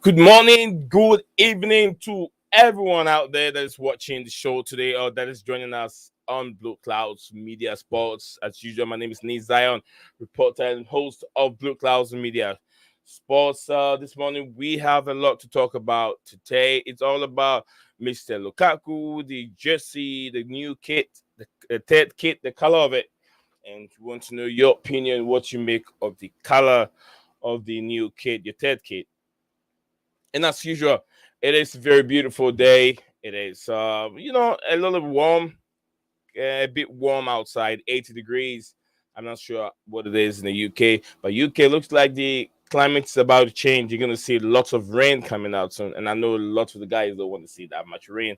Good morning, good evening to everyone out there that is watching the show today or that is joining us on Blueclouds Media Sports. As usual, my name is Nate Zion, reporter and host of Blueclouds Media Sports. This morning, we have a lot to talk about today. It's all about Mr. Lukaku, the jersey, the new kit, the third kit, the color of it. And we want to know your opinion, what you make of the color of the new kit, your third kit. And as usual, it is a very beautiful day. It is, a little warm, a bit warm outside, 80 degrees. I'm not sure what it is in the UK, but UK looks like the climate's about to change. You're going to see lots of rain coming out soon. And I know lots of the guys don't want to see that much rain.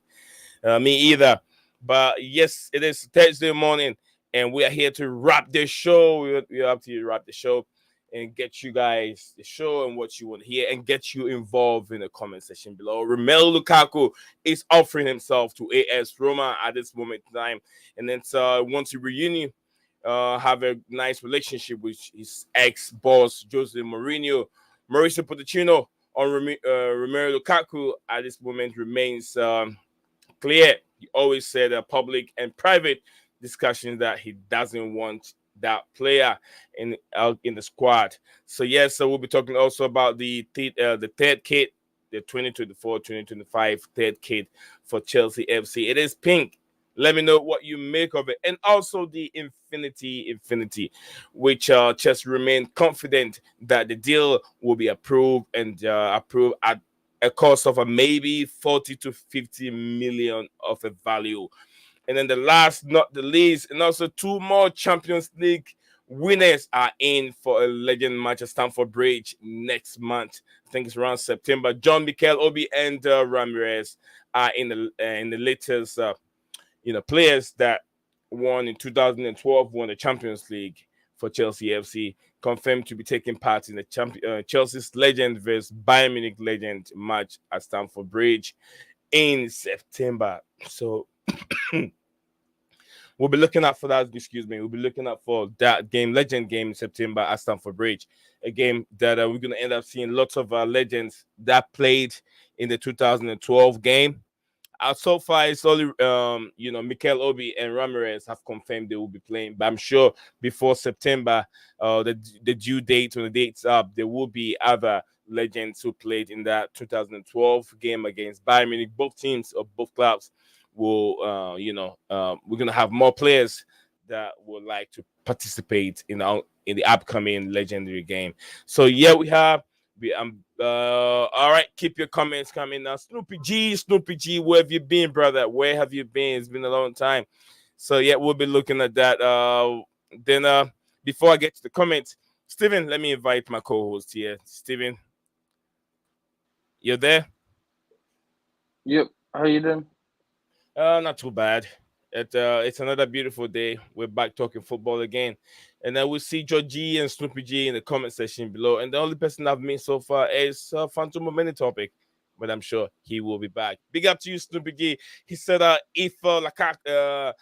Me either. But yes, it is Thursday morning, and we are here to wrap this show. We have to wrap the show and get you guys the show and what you want to hear and get you involved in the comment section below. Romelu Lukaku is offering himself to AS Roma at this moment in time, and then wants to reunion, have a nice relationship with his ex-boss, Jose Mourinho. Mauricio Pochettino on Romelu Lukaku at this moment remains clear. He always said public and private discussions that he doesn't want that player in the squad. So we'll be talking also about the third kit, the 2024-2025 third kit for Chelsea FC. It is pink. Let me know what you make of it. And also the Infinity, which just remain confident that the deal will be approved and approved at a cost of maybe 40 to 50 million of a value. And then the last, not the least, and also two more Champions League winners are in for a legend match at Stamford Bridge next month. I think it's around September. Mikel Obi and Ramires are in the latest, players that won in 2012, won the Champions League for Chelsea FC, confirmed to be taking part in the Chelsea's Legend versus Bayern Munich Legends match at Stamford Bridge in September. So we'll be looking out for that. Excuse me. We'll be looking out for that game, legend game in September at Stamford Bridge. A game that we're going to end up seeing lots of legends that played in the 2012 game. So far, it's only Mikel Obi and Ramires have confirmed they will be playing. But I'm sure before September, the due date when the date's up, there will be other legends who played in that 2012 game against Bayern Munich. Both teams or both clubs will, we're gonna have more players that would like to participate in the upcoming legendary game. So we have. All right, keep your comments coming now. Snoopy G, where have you been, brother? Where have you been? It's been a long time. So we'll be looking at that. Then before I get to the comments, Steven, let me invite my co-host here. Steven, you're there? Yep. How you doing? Not too bad. It's another beautiful day. We're back talking football again. And then we'll see Georgie and Snoopy G in the comment section below. And the only person I've met so far is Phantom of Many Topic. But I'm sure he will be back. Big up to you, Snoopy G. He said if Lukaku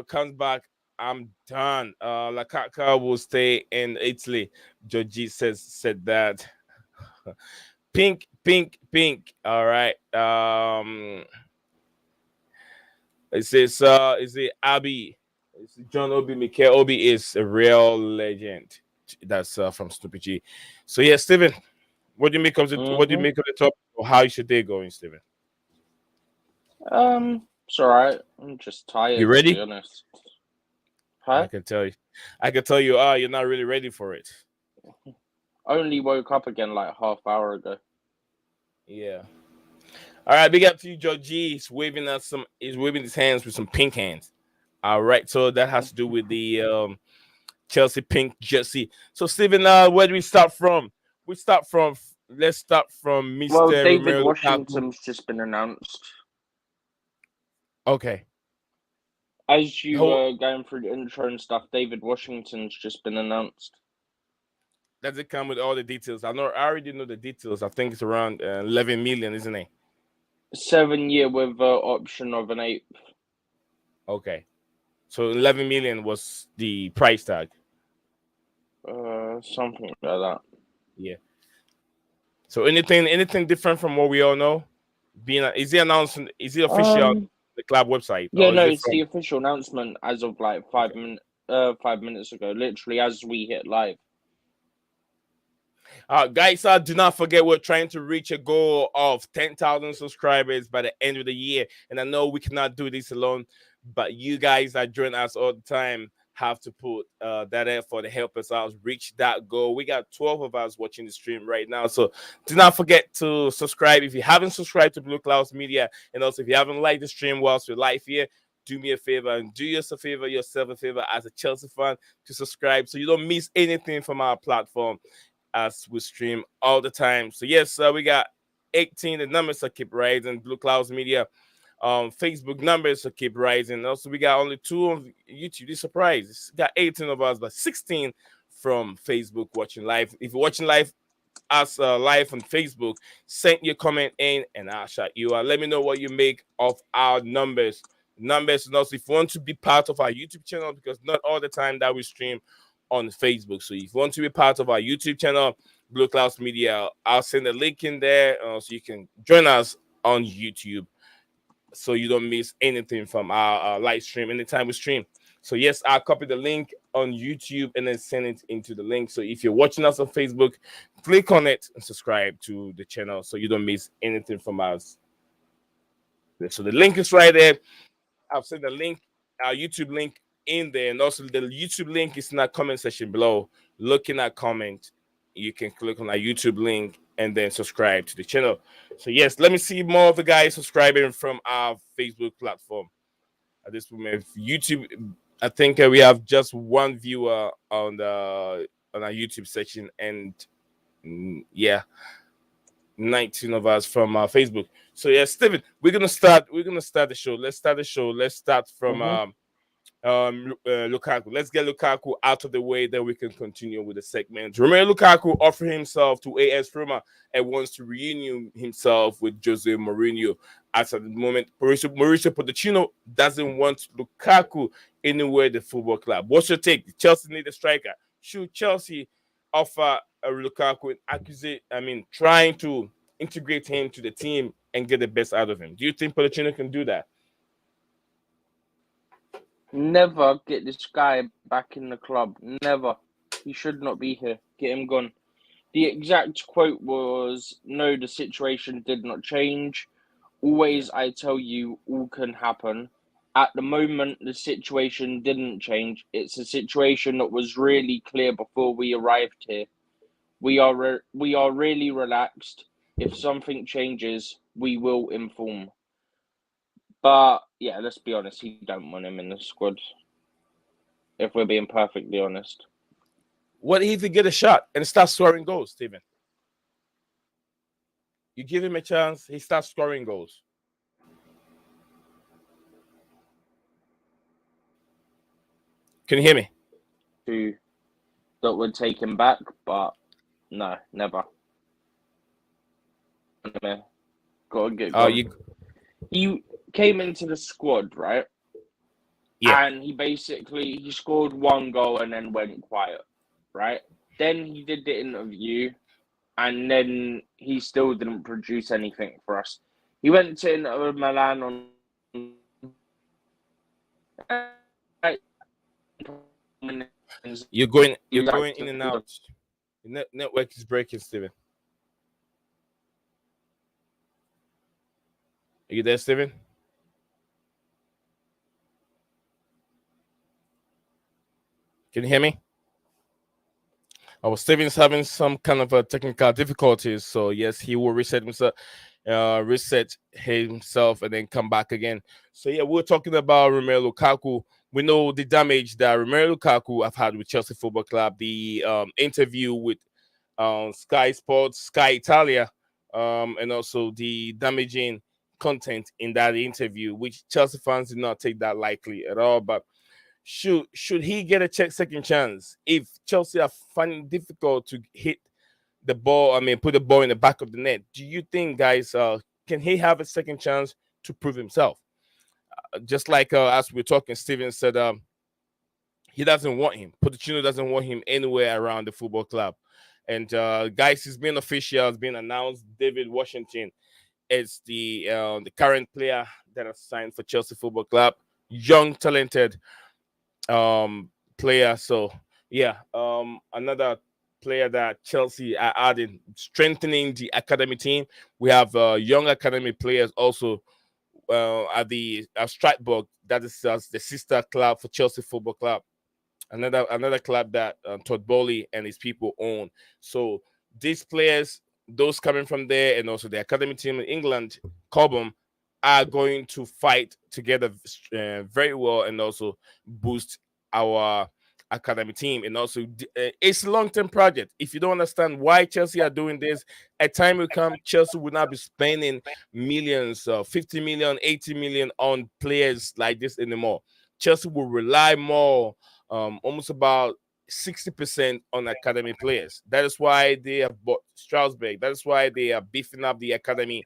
comes back, I'm done. Lukaku will stay in Italy. Georgie said that. Pink. All right. It says, is it Abby? It's John Obi, Mikel Obi is a real legend. That's from Stupid G. So Steven, what do you make of the topic? Or how is your day going, Steven? It's alright. I'm just tired. You ready? To be honest. Huh? I can tell you. You're not really ready for it. Only woke up again like half hour ago. Yeah. All right, big up to you, Georgie. He's waving his hands with some pink hands. All right, so that has to do with the Chelsea pink jersey. So, Steven, where do we start from? Let's start from Mr. Well, David Romelu Washington's just been announced. Okay. As you were going through the intro and stuff, David Washington's just been announced. Does it come with all the details? I already know the details. I think it's around 11 million, isn't it? 7 year with option of an 8th. Okay. So 11 million was the price tag. Something like that. Yeah. So anything different from what we all know? Is he announcing? Is he official on the club website, Yeah, or is no, it it's from? the official announcement as of like 5 minutes ago, literally as we hit live. Guys, do not forget we're trying to reach a goal of 10,000 subscribers by the end of the year. And I know we cannot do this alone, but you guys that join us all the time have to put that effort to help us out reach that goal. We got 12 of us watching the stream right now. So do not forget to subscribe if you haven't subscribed to Blueclouds Media. And also, if you haven't liked the stream whilst we're live here, do me a favor and do yourself a favor as a Chelsea fan to subscribe so you don't miss anything from our platform as we stream all the time. So yes, we got 18. The numbers are keep rising. Blueclouds Media, Facebook numbers are keep rising. Also, we got only 2 on YouTube. You're surprised. It's got 18 of us, but 16 from Facebook watching live. If you're watching live, us live on Facebook, send your comment in and I'll shout you out. Let me know what you make of our numbers. And also if you want to be part of our YouTube channel, because not all the time that we stream on Facebook. So if you want to be part of our YouTube channel, Blueclouds Media, I'll send a link in there so you can join us on YouTube so you don't miss anything from our live stream anytime we stream. So yes, I'll copy the link on YouTube and then send it into the link. So if you're watching us on Facebook, click on it and subscribe to the channel so you don't miss anything from us. So the link is right there. I've sent the link, our YouTube link in there, and also the YouTube link is in that comment section below. Looking at comment, you can click on our YouTube link and then subscribe to the channel. So yes, let me see more of the guys subscribing from our Facebook platform. At this moment, YouTube, I think we have just one viewer on our YouTube section, and yeah, 19 of us from Facebook. So yeah, Steven, we're gonna start the show. Let's start the show. Let's start from Lukaku. Let's get Lukaku out of the way, then we can continue with the segment. Romelu Lukaku offered himself to AS Roma and wants to reunion himself with Jose Mourinho. As at the moment, Mauricio Pochettino doesn't want Lukaku anywhere at the football club. What's your take? Chelsea need a striker. Should Chelsea offer Lukaku trying to integrate him to the team and get the best out of him? Do you think Pochettino can do that? Never get this guy back in the club. Never. He should not be here. Get him gone. The exact quote was, "No, the situation did not change. Always, I tell you, all can happen. At the moment, the situation didn't change. It's a situation that was really clear before we arrived here. We are really relaxed. If something changes, we will inform." But yeah, let's be honest, he don't want him in the squad. If we're being perfectly honest. What if he get a shot and starts scoring goals, Steven? You give him a chance, he starts scoring goals. Can you hear me? That would take him back, but no, never. Gotta get gone. He came into the squad, right? Yeah. And he scored 1 goal and then went quiet, right? Then he did the interview and then he still didn't produce anything for us. He went to Inter Milan on... You're going in and out. Your network is breaking, Steven. Are you there, Steven? Can you hear me? Steven's having some kind of technical difficulties, so yes, he will reset himself, and then come back again. So yeah, we're talking about Romelu Lukaku. We know the damage that Romelu Lukaku have had with Chelsea Football Club. The interview with Sky Sports, Sky Italia, and also the damaging content in that interview, which Chelsea fans did not take that lightly at all. But should he get a second chance if Chelsea are finding it difficult to hit the ball? Put the ball in the back of the net. Do you think, guys, can he have a second chance to prove himself? Just like as we're talking, Steven said he doesn't want him. Pochettino doesn't want him anywhere around the football club. And guys, it's been official. It's been announced. David Washington is the current player that has signed for Chelsea Football Club. Young, talented player. So yeah, another player that Chelsea are adding, strengthening the academy team. We have young academy players also at the Strasbourg. That is the sister club for Chelsea Football Club. Another club that Todd Bowley and his people own. So these players, those coming from there, and also the academy team in England, Cobham, are going to fight together very well and also boost our academy team. And also, it's a long-term project. If you don't understand why Chelsea are doing this, a time will come, Chelsea will not be spending millions, 50 million, 80 million on players like this anymore. Chelsea will rely more, almost about 60% on academy players. That is why they have bought Strasbourg. That is why they are beefing up the academy,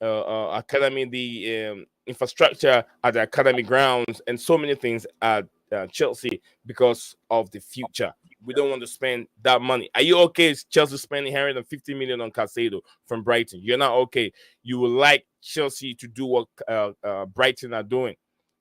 the infrastructure at the academy grounds, and so many things at Chelsea because of the future. We don't want to spend that money. Are you okay? Chelsea spending 150 million on Caicedo from Brighton. You're not okay. You would like Chelsea to do what Brighton are doing.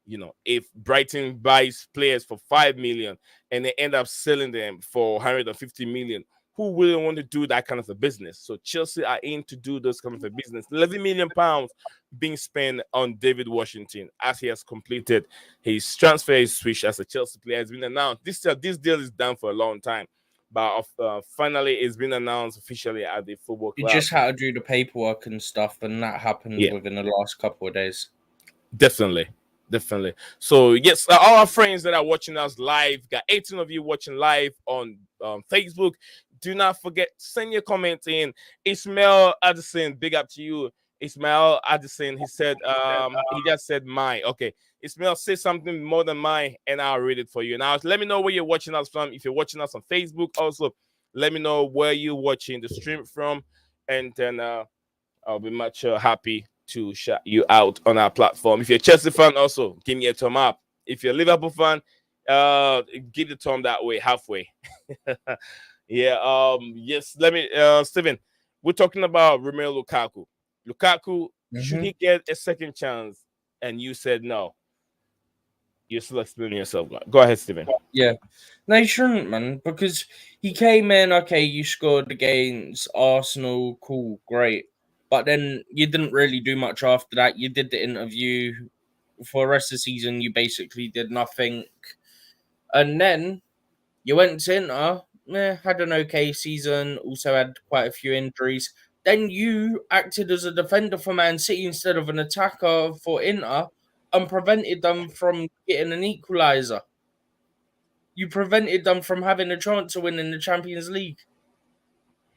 You know, if Brighton buys players for 5 million and they end up selling them for 150 million, who really want to do that kind of a business? So Chelsea are in to do those kind of a business. 11 million pounds being spent on David Washington as he has completed his transfer, his switch as a Chelsea player has been announced. This deal is done for a long time, but finally it's been announced officially at the football club. You just had to do the paperwork and stuff, and that happened within the last couple of days. Definitely. So yes, all our friends that are watching us live, got 18 of you watching live on Facebook. Do not forget, send your comments in. Ismail Addison, big up to you. Ismail Addison, he said, he just said mine. Okay, Ismail, say something more than mine, and I'll read it for you. Now, let me know where you're watching us from. If you're watching us on Facebook, also let me know where you're watching the stream from, and then I'll be much happy to shout you out on our platform. If you're a Chelsea fan, also give me a thumb up. If you're a Liverpool fan, give the thumb that way, halfway. Yeah. Yes. Let me, Steven. We're talking about Romelu Lukaku. Should he get a second chance? And you said no. You're still explaining yourself. Go ahead, Steven. Yeah. No, he shouldn't, man, because he came in, okay, you scored against Arsenal, cool, great. But then you didn't really do much after that. You did the interview. For the rest of the season, you basically did nothing. And then you went to Inter, had an okay season, also had quite a few injuries. Then you acted as a defender for Man City instead of an attacker for Inter and prevented them from getting an equaliser. You prevented them from having a chance of winning the Champions League.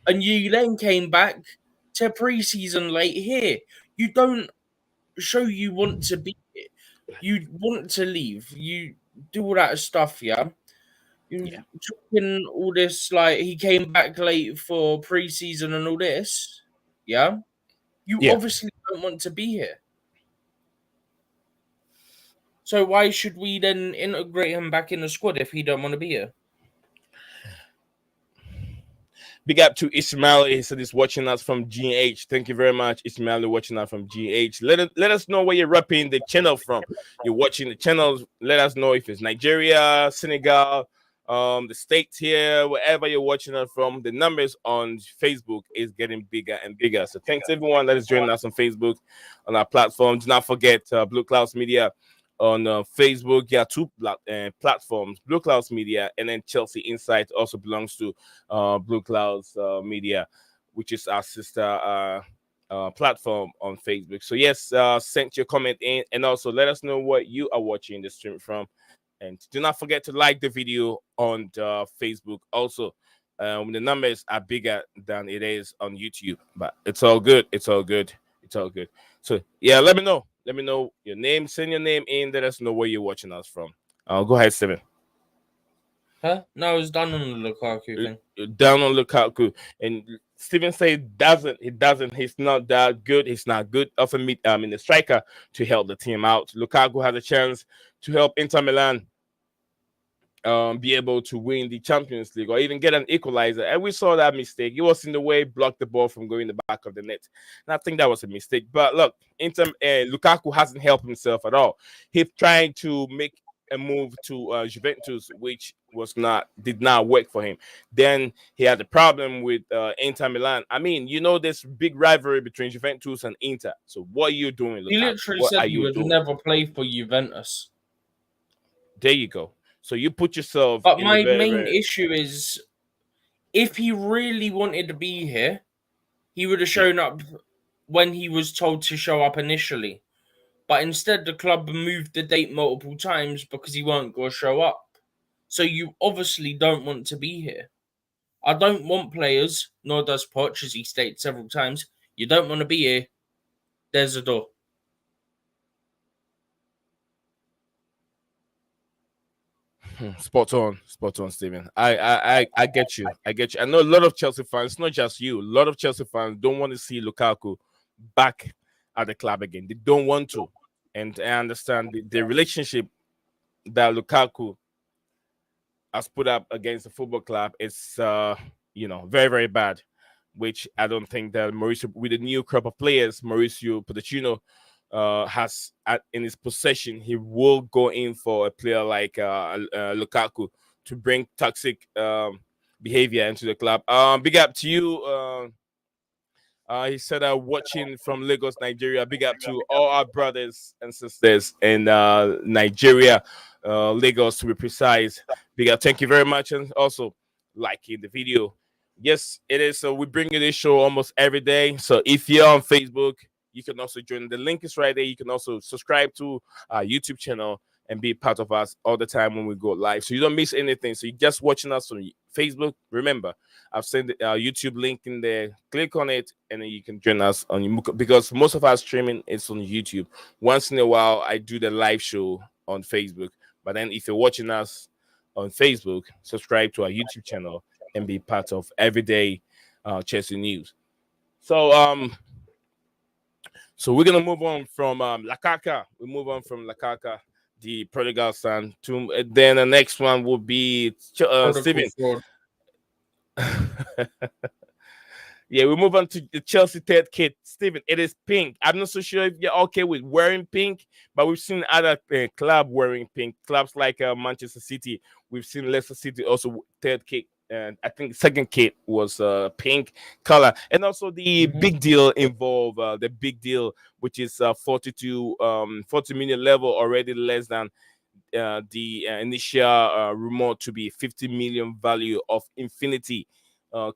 And you then came back to pre-season late here. You don't show you want to be here. You want to leave. You do all that stuff, yeah? You talking all this, like, he came back late for pre-season and all this, yeah? You obviously don't want to be here. So why should we then integrate him back in the squad if he don't want to be here? Big up to Ismail. He said he's watching us from GH. Thank you very much, Ismail, watching us from GH. Let us know where you're repping the channel from. You're watching the channels. Let us know if it's Nigeria, Senegal, the States here, wherever you're watching us from. The numbers on Facebook is getting bigger and bigger. So thanks everyone that is joining us on Facebook, on our platform. Do not forget Blueclouds Media on Facebook. Yeah, two platforms, Blueclouds Media and then Chelsea Insight also belongs to Blueclouds Media, which is our sister platform on Facebook. So yes, send your comment in and also let us know what you are watching the stream from. And do not forget to like the video on Facebook also. The numbers are bigger than it is on YouTube, but it's all good. So yeah, let me know your name. Send your name in. Let us know where you're watching us from. Go ahead, Steven. Huh? No, it's done on the Lukaku thing. Down on Lukaku. And Steven says he doesn't. He's not that good. He's not good of a the striker to help the team out. Lukaku has a chance to help Inter Milan be able to win the Champions League or even get an equalizer. And we saw that mistake. It was in the way, blocked the ball from going in the back of the net. And I think that was a mistake. But look, Lukaku hasn't helped himself at all. He's trying to make a move to Juventus, which did not work for him. Then he had a problem with Inter Milan. I mean, there's big rivalry between Juventus and Inter. So what are you doing, Lukaku? He literally What said are he you would doing? never play for Juventus. There you go. So you put yourself. But in my the very, main very, issue is, if he really wanted to be here, he would have shown up when he was told to show up initially. But instead, the club moved the date multiple times because he weren't going to show up. So you obviously don't want to be here. I don't want players, nor does Poch, as he stated several times. You don't want to be here. There's a door. Spot on, Stephen. I get you. I know a lot of Chelsea fans, not just you. A lot of Chelsea fans don't want to see Lukaku back at the club again. They don't want to, and I understand the relationship that Lukaku has put up against the football club is, very, very bad. Which I don't think that Mauricio, with the new crop of players, Mauricio Pochettino has in his possession, he will go in for a player like Lukaku to bring toxic behavior into the club. Big up to you. He said, watching from Lagos, Nigeria. Big up to all our brothers and sisters in Nigeria, Lagos to be precise. Big up. Thank you very much. And also, liking the video. Yes, it is. So we bring you this show almost every day. So if you're on Facebook, you can also join. The link is right there. You can also subscribe to our YouTube channel and be part of us all the time when we go live. So you don't miss anything. So you're just watching us on Facebook. Remember, I've sent the YouTube link in there. Click on it, and then you can join us on because most of our streaming is on YouTube. Once in a while, I do the live show on Facebook. But then if you're watching us on Facebook, subscribe to our YouTube channel and be part of everyday Chelsea news. So we're gonna move on from Lukaku. We move on from Lukaku, the prodigal son, to then the next one will be Steven. Yeah, we move on to the Chelsea third kit. Steven, it is pink. I'm not so sure if you're okay with wearing pink, but we've seen other club wearing pink. Clubs like Manchester City. We've seen Leicester City also third kit. And I think second kit was pink color. And also the big deal involved, the big deal, which is 40 million level, already less than the initial rumor to be 50 million value of Infinity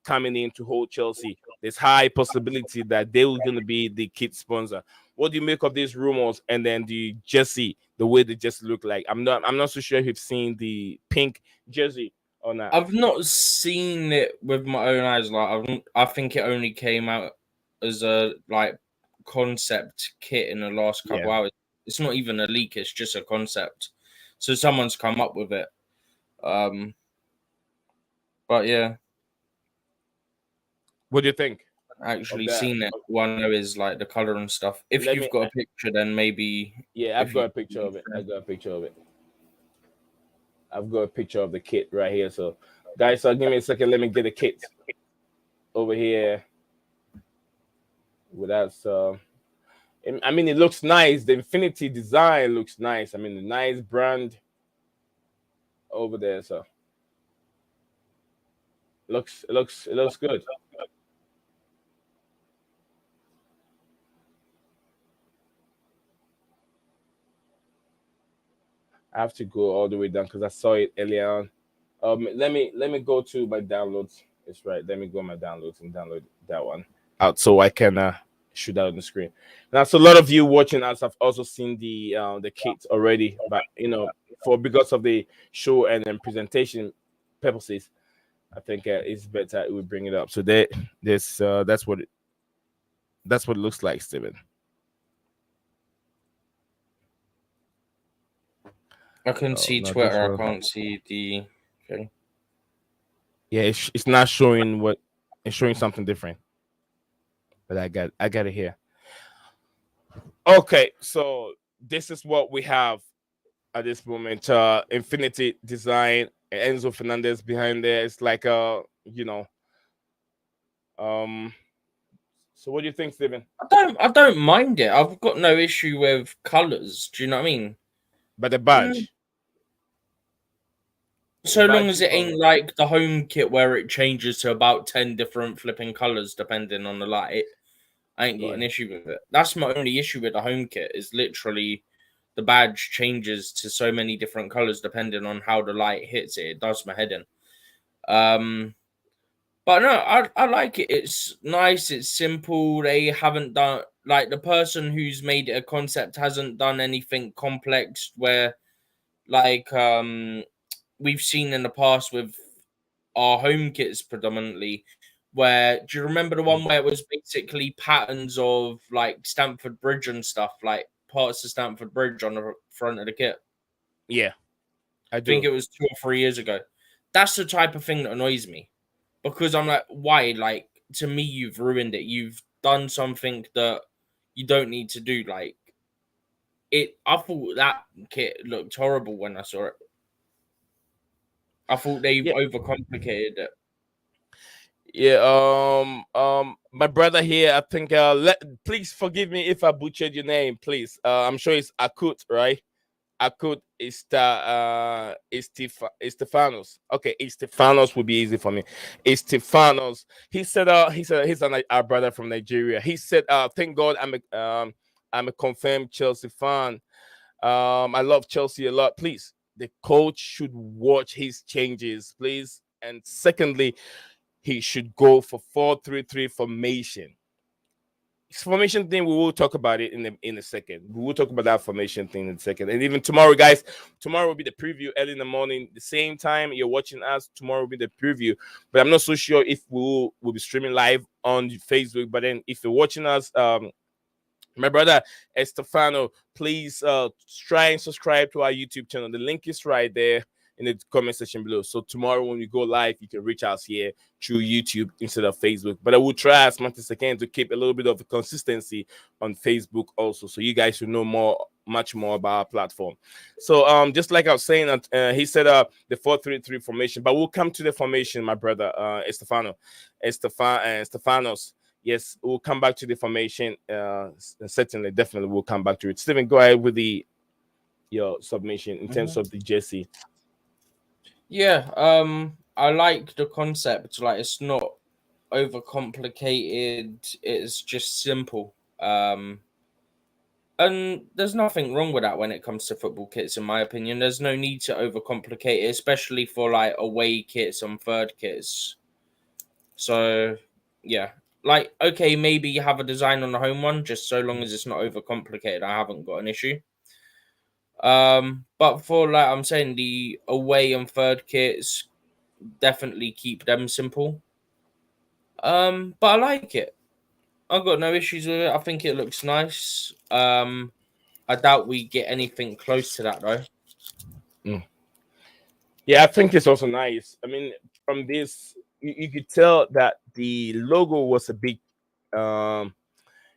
coming in to hold Chelsea. There's high possibility that they were going to be the kit sponsor. What do you make of these rumors? And then the jersey, the way the jersey look like? I'm not so sure if you've seen the pink jersey or not. I've not seen it with my own eyes. I think it only came out as a concept kit in the last couple hours. It's not even a leak; it's just a concept. So someone's come up with it. But yeah. What do you think? Actually seen it. One is the color and stuff. If you've got a picture, then maybe. Yeah, I've got a picture of it. I've got a picture of the kit right here. So, guys, give me a second. Let me get the kit over here. Without I mean, it looks nice. The Infinity design looks nice. I mean, the nice brand over there. So, it looks good. I have to go all the way down because I saw it earlier on. Let me go to my downloads. It's right. Let me go my downloads and download that one out so I can shoot that on the screen. Now, so a lot of you watching us have also seen the kit already, but because of the show and then presentation purposes, I think it's better we bring it up. So that's what it looks like, Steven. I can see Twitter. I can't see the. Okay. Yeah, it's not showing it's showing something different. But I got it here. Okay, so this is what we have at this moment. Infinity Design, Enzo Fernandez behind there. It's like you know. Um. So what do you think, Steven? I don't mind it. I've got no issue with colours. Do you know what I mean? But the Mm. badge, the So long badge as is it all ain't right. like the home kit where it changes to about 10 different flipping colours depending on the light, I ain't got Yeah. an issue with it. That's my only issue with the home kit is literally the badge changes to so many different colours depending on how the light hits it. It does my head in. Um, but no, I like it. It's nice. It's simple. They haven't done like the person who's made it a concept hasn't done anything complex where like we've seen in the past with our home kits predominantly. Where do you remember the one Mhm. where it was basically patterns of like Stamford Bridge and stuff, like parts of Stamford Bridge on the front of the kit? Yeah, I I think do. it was 2 or 3 years ago. That's the type of thing that annoys me because I'm like, why? Like to me, you've ruined it. You've done something that you don't need to do. Like it, I thought that kit looked horrible when I saw it. I thought they've Yeah. overcomplicated it. Yeah. My brother here. I think. Please forgive me if I butchered your name. Please. I'm sure it's Akut, right? Akut Estefanos. Okay, Estefanos would be easy for me. Estefanos. He's our brother from Nigeria. He said, thank God I'm a confirmed Chelsea fan. I love Chelsea a lot. Please, the coach should watch his changes, please. And secondly, he should go for 4-3-3 formation. Formation thing, we will talk about it in a second. We will talk about that formation thing in a second. And even tomorrow, guys, tomorrow will be the preview early in the morning, the same time you're watching us. Tomorrow will be the preview, but I'm not so sure if we'll be streaming live on Facebook. But then if you're watching us, my brother Estefano, please try and subscribe to our YouTube channel. The link is right there in the comment section below. So tomorrow when we go live, you can reach us here through YouTube instead of Facebook. But I will try as much as I can to keep a little bit of consistency on Facebook also, so you guys should know much more about our platform. So just like I was saying, he said the 4-3-3 formation, but we'll come to the formation, my brother Estefano, Stefanos. Yes, we'll come back to the formation. Certainly, definitely, we'll come back to it. Steven, go ahead with your submission in terms Mhm. of the jersey. Yeah, I like the concept. Like, it's not overcomplicated. It's just simple. And there's nothing wrong with that when it comes to football kits, in my opinion. There's no need to overcomplicate it, especially for like away kits and third kits. So, yeah, like okay, maybe you have a design on the home one, just so long as it's not overcomplicated. I haven't got an issue. But for like I'm saying, the away and third kits definitely keep them simple. But I like it. I've got no issues with it. I think it looks nice. I doubt we get anything close to that though. Mm. Yeah, I think it's also nice. I mean, from this, you could tell that the logo was a bit, um,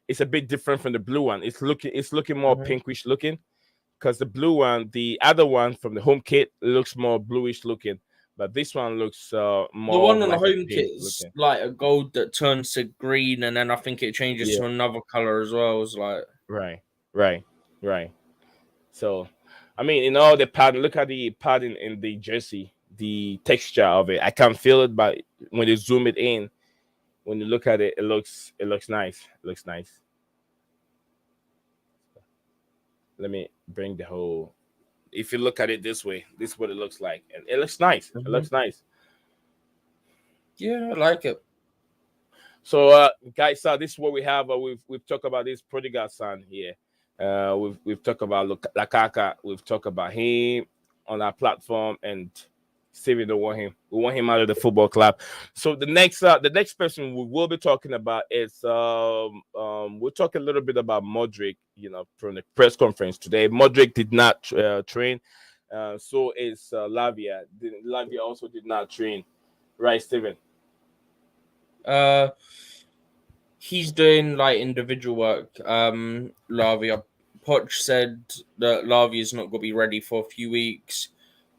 it's a bit different from the blue one. It's looking more Mhm. pinkish looking, because the blue one, the other one from the home kit, looks more bluish looking, but this one looks The more one of on the like a home pink kit's looking. like a gold that turns to green, and then I think it changes Yeah, to another color as well. It's like, right, right, right. So, I mean, in all the pattern, look at the pattern in the jersey, the texture of it. I can feel it, but when you zoom it in, when you look at it, it looks nice. It looks nice. Let me bring the whole. If you look at it this way, this is what it looks like, and it looks nice. It mhm. looks nice. Yeah, I like it. So, guys, this is what we have. We've talked about this prodigal son here. We've talked about Lakaka. We've talked about him on our platform, and Steven don't want him. We want him out of the football club. So the next person we will be talking about is we'll talk a little bit about Modric. From the press conference today, Modric did not train. So is Lavia. Lavia also did not train, right, Steven? Uh, he's doing like individual work. Lavia. Poch said that Lavia's not going to be ready for a few weeks.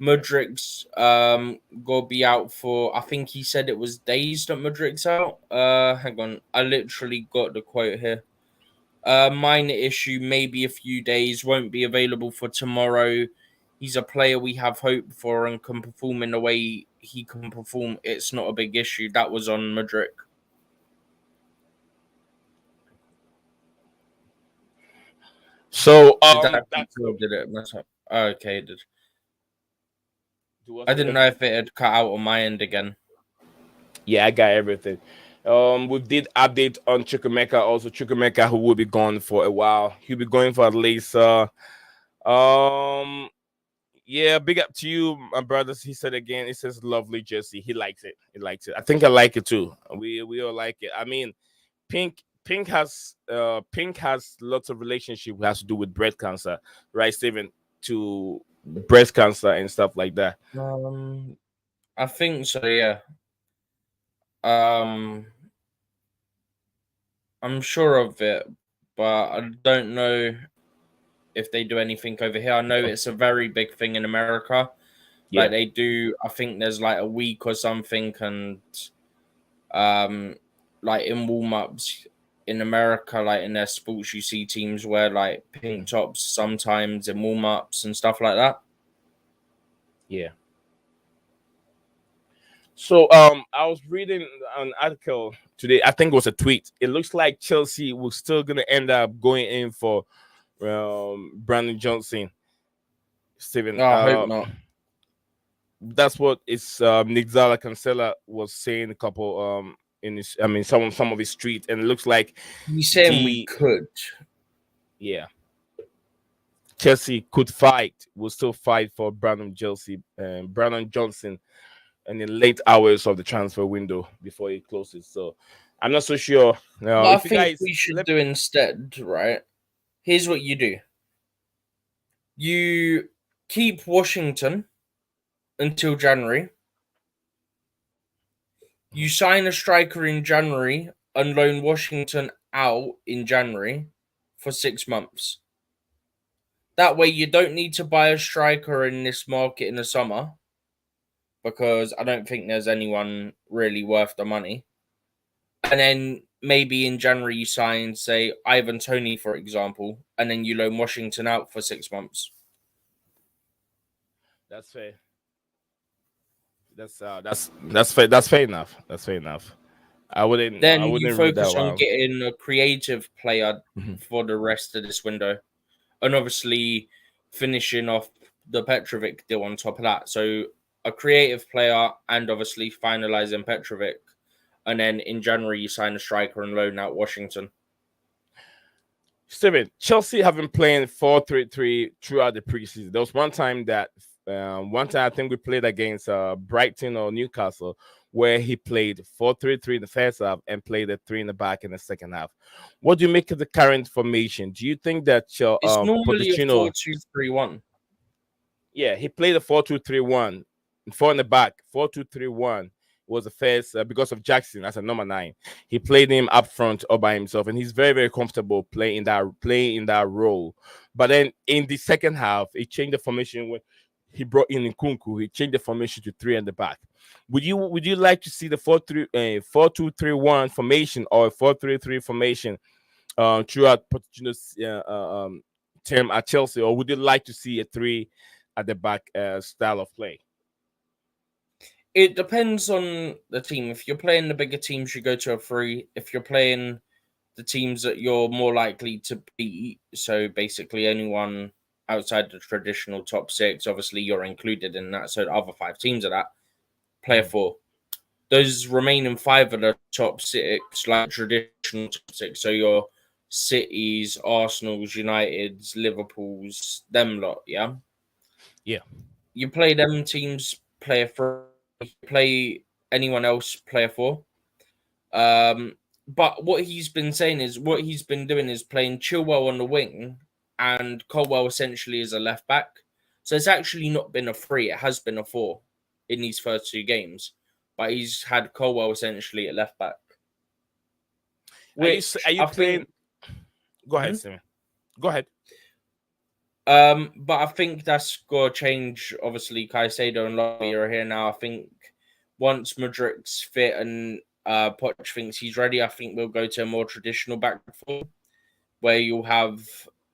Mudrik's going to be out for, I think he said it was days that Mudrik's out. Hang on, I literally got the quote here. Minor issue, maybe a few days, won't be available for tomorrow. He's a player we have hope for and can perform in the way he can perform. It's not a big issue. That was on Mudrik. So That's did it mess up? Okay, it did. I I didn't know if it had cut out on my end again. Yeah, I got everything. We did update on Chukwemeka. Also, Chukwemeka, who will be gone for a while. He'll be going for at least. Yeah, big up to you, my brothers. He said again. It says lovely jersey. He likes it. He likes it. I think I like it too. We all like it. I mean, Pink has lots of relationship has to do with breast cancer, right, Steven? To breast cancer and stuff like that. I think so. Yeah. I'm sure of it, but I don't know if they do anything over here. I know it's a very big thing in America. Yeah. Like they do, I think there's like a week or something, and like in warm-ups in America, like in their sports, you see teams wear like pink tops sometimes in warm-ups and stuff like that. Yeah. So I was reading an article today. I think it was a tweet. It looks like Chelsea was still gonna end up going in for Brandon Johnson. Steven. No, I hope not. That's what it's Nick Zala Cancela was saying a couple in his, I mean some of his tweets, and it looks like he's saying we could. Yeah. Chelsea could fight, will still fight for Brandon Johnson in the late hours of the transfer window before it closes. So I'm not so sure. I think we should do instead, right? Here's what you do. You keep Washington until January. You sign a striker in January and loan Washington out in January for 6 months. That way you don't need to buy a striker in this market in the summer, because I don't think there's anyone really worth the money. And then maybe in January you sign, say, Ivan Toney, for example, and then you loan Washington out for 6 months. That's fair. That's fair. That's fair enough. That's fair enough. I wouldn't You focus on getting a creative player for the rest of this window, and obviously finishing off the Petrovic deal on top of that. So a creative player and obviously finalizing Petrovic. And then in January, you sign a striker and loan out Washington. Steven, Chelsea have been playing 4-3-3 throughout the preseason. There was one time I think we played against Brighton or Newcastle, where he played 4-3-3 in the first half and played a 3 in the back in the second half. What do you make of the current formation? Do you think that it's normally Pochettino, a 4-2-3-1? Yeah, he played a 4-2-3-1, 4 in the back, 4-2-3-1. Was the first because of Jackson as a number 9. He played him up front all by himself, and he's very, very comfortable playing in that role. But then in the second half, he changed the formation when he brought in Nkunku. He changed the formation to 3 in the back. Would you like to see the 4-2-3-1 formation or a 4-3-3 formation throughout Pochettino's term at Chelsea, or would you like to see a 3 at the back style of play? It depends on the team. If you're playing the bigger teams, you go to a 3. If you're playing the teams that you're more likely to beat, so basically anyone outside the traditional top 6, obviously you're included in that. So the other 5 teams of that, play a 4. Those remaining 5 of the top 6, like traditional top 6, so your Cities, Arsenals, Uniteds, Liverpools, them lot, yeah? Yeah. You play them teams, play a 3. Play anyone else, play a 4. But what he's been doing is playing Chilwell on the wing and Colwell essentially as a left back. So it's actually not been a 3, it has been a 4 in these first 2 games. But he's had Colwell essentially at left back. Are you playing? Go ahead, Simon. Go ahead. But I think that's got to change. Obviously, Caicedo and Lobby are here now. I think once Mudrik's fit and Poch thinks he's ready, I think we'll go to a more traditional back four where you'll have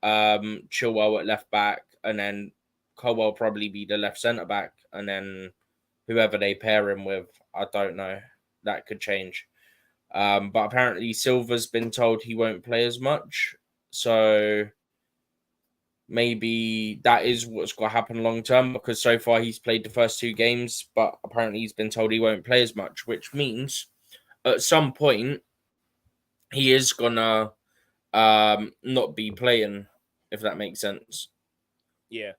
Chilwell at left back, and then Colwell probably be the left centre back, and then whoever they pair him with, I don't know. That could change. But apparently Silva's been told he won't play as much, so maybe that is what's going to happen long term, because so far he's played the first 2 games, but apparently he's been told he won't play as much, which means at some point he is gonna not be playing, if that makes sense. Yeah.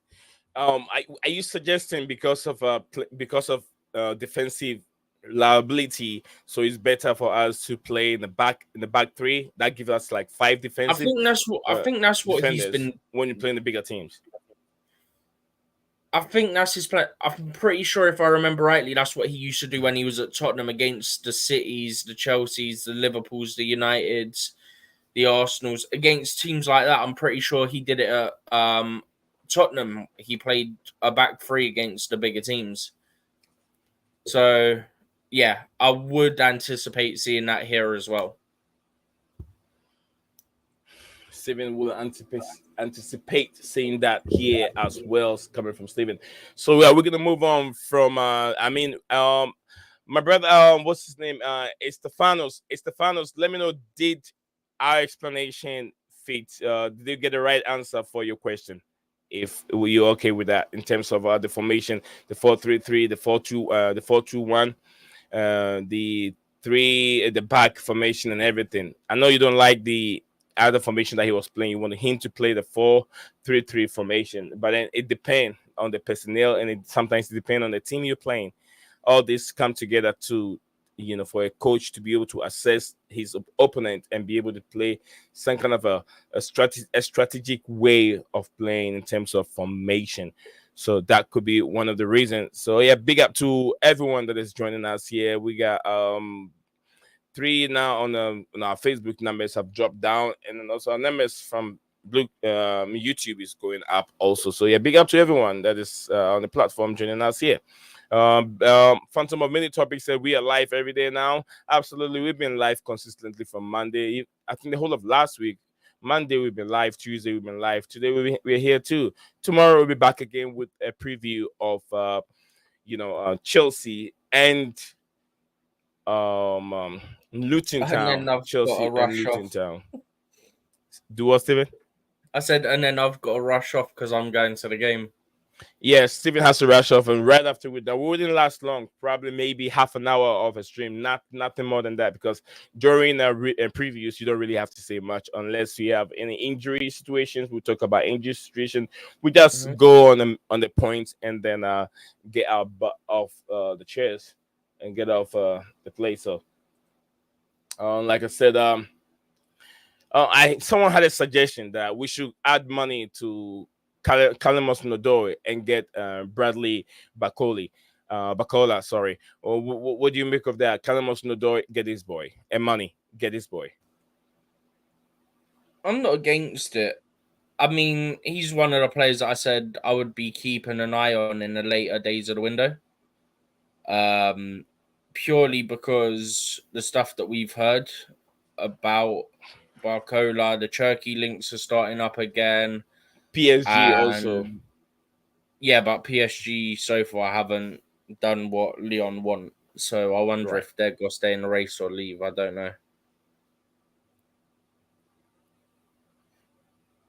Are you suggesting because of defensive liability, so it's better for us to play in the back 3? That gives us like 5 defensive. I think that's what he's been when you're playing the bigger teams. I think that's his plan. I'm pretty sure, if I remember rightly, that's what he used to do when he was at Tottenham against the Cities, the Chelseas, the Liverpools, the Uniteds, the Arsenals, against teams like that. I'm pretty sure he did it at Tottenham. He played a back 3 against the bigger teams. So, yeah, I would anticipate seeing that here as well. Steven will anticipate seeing that here as well, coming from Steven. So we're gonna move on from my brother, what's his name? Estefanos. Let me know, did our explanation fit? Did you get the right answer for your question? If were you okay with that in terms of the formation, the 4-3-3, the 4-2, the 4-2-1, the 3 at the back formation and everything. I know you don't like the other formation that he was playing. You wanted him to play the 4-3-3 formation, but then it depends on the personnel, and it sometimes depends on the team you're playing. All this come together to, for a coach to be able to assess his opponent and be able to play some kind of a strategic way of playing in terms of formation. So that could be one of the reasons. So yeah, big up to everyone that is joining us here. We got 3 now on our Facebook numbers have dropped down, and then also our numbers from YouTube is going up also. So yeah, big up to everyone that is on the platform joining us here. Phantom of Many Topics said we are live every day now. Absolutely, we've been live consistently from Monday. I think the whole of last week. Monday we've been live. Tuesday we've been live. Today we're here too. Tomorrow we'll be back again with a preview of Chelsea and Luton Town. Chelsea and Luton Town. Do what, Steven? I said, and then I've got to rush off because I'm going to the game. Yes, Steven has to rush off, and right after we wouldn't last long, probably maybe half an hour of a stream, nothing more than that, because during previews you don't really have to say much unless you have any injury situations. We'll talk about injury situation. We just go on the points and then get our butt off the chairs and get off the place. So like I said, someone had a suggestion that we should add money to Callum Nodori and get Bradley Bacola, sorry. Or what do you make of that? Callum Nodori, get his boy, and money, get his boy. I'm not against it. I mean, he's one of the players that I said I would be keeping an eye on in the later days of the window. Purely because the stuff that we've heard about Barcola, the Turkey links are starting up again. PSG also. Yeah, but PSG so far haven't done what Leon want. So I wonder if they're going to stay in the race or leave. I don't know.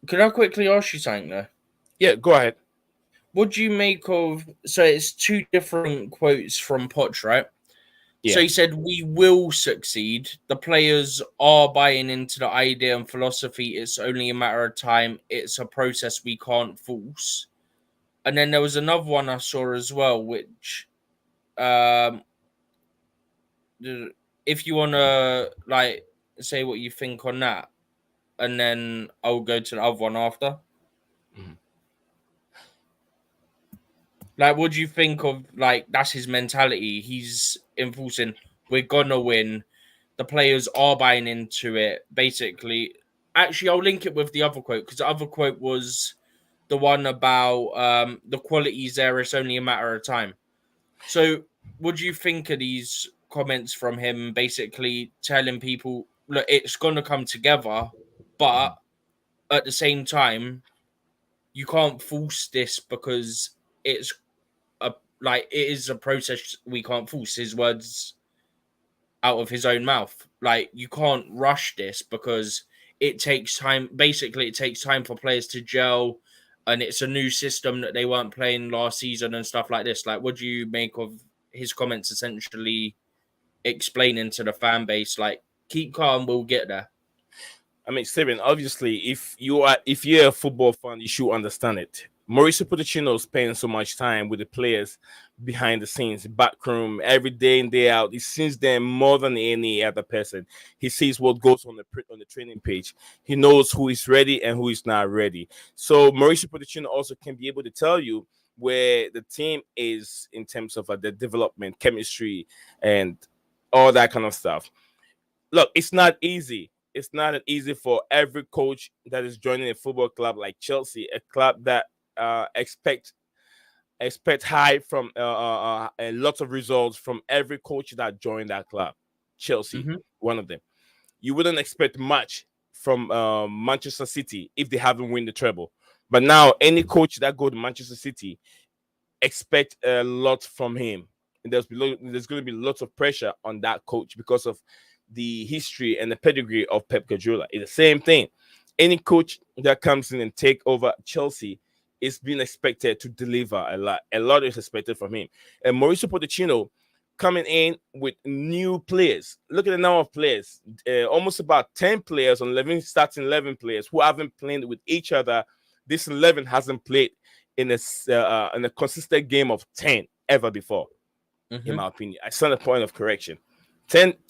Could I quickly ask you something, though? Yeah, go ahead. What do you make of... So it's 2 different quotes from Poch, right? Yeah. So he said, we will succeed. The players are buying into the idea and philosophy. It's only a matter of time. It's a process we can't force. And then there was another one I saw as well, which, if you want to, say what you think on that, and then I'll go to the other one after. Mm-hmm. What do you think of, that's his mentality? He's enforcing, we're going to win. The players are buying into it. Basically, actually, I'll link it with the other quote, because the other quote was, the one about the qualities there. It's only a matter of time. So, what do you think of these comments from him? Basically, telling people, look, it's going to come together, but at the same time, you can't force this because it's it is a process we can't force. His words out of his own mouth. Like, you can't rush this because it takes time. Basically, it takes time for players to gel, and it's a new system that they weren't playing last season and stuff like this. Like, what do you make of his comments essentially explaining to the fan base, like, keep calm, we'll get there? I mean, Steven, obviously, if you're a football fan, you should understand it. Mauricio Pochettino spends so much time with the players behind the scenes, backroom, every day in, day out. He sees them more than any other person. He sees what goes on the training page. He knows who is ready and who is not ready. So Mauricio Pochettino also can be able to tell you where the team is in terms of the development, chemistry, and all that kind of stuff. Look, it's not easy. It's not easy for every coach that is joining a football club like Chelsea, a club that expect high from a lot of results from every coach that joined that club. Chelsea, one of them. You wouldn't expect much from Manchester City if they haven't won the treble. But now, any coach that go to Manchester City expect a lot from him. And there's going to be lots of pressure on that coach because of the history and the pedigree of Pep Guardiola. It's the same thing. Any coach that comes in and take over Chelsea is being expected to deliver a lot. A lot is expected from him. And Mauricio Pochettino coming in with new players. Look at the number of players. Almost about 10 players on 11, starting 11 players who haven't played with each other. This 11 hasn't played in a consistent game of 10 ever before, in my opinion. I stand a point of correction. 11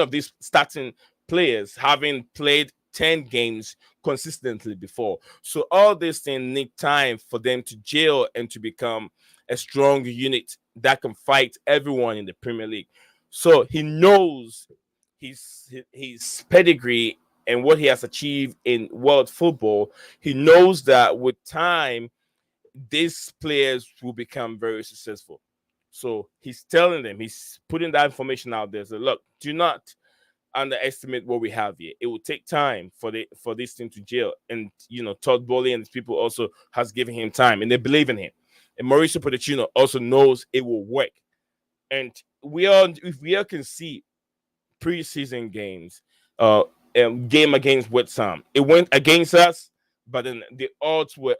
of these starting players having played 10 games consistently before. So all these things need time for them to gel and to become a strong unit that can fight everyone in the Premier League. So he knows his pedigree and what he has achieved in world football. He knows that with time, these players will become very successful. So he's telling them, he's putting that information out there. So look, do not underestimate what we have here. It will take time for this team to gel. And Todd Bowley and his people also has given him time, and they believe in him. And Mauricio Pochettino also knows it will work. And if we all can see preseason games, game against West Ham, it went against us, but then the odds were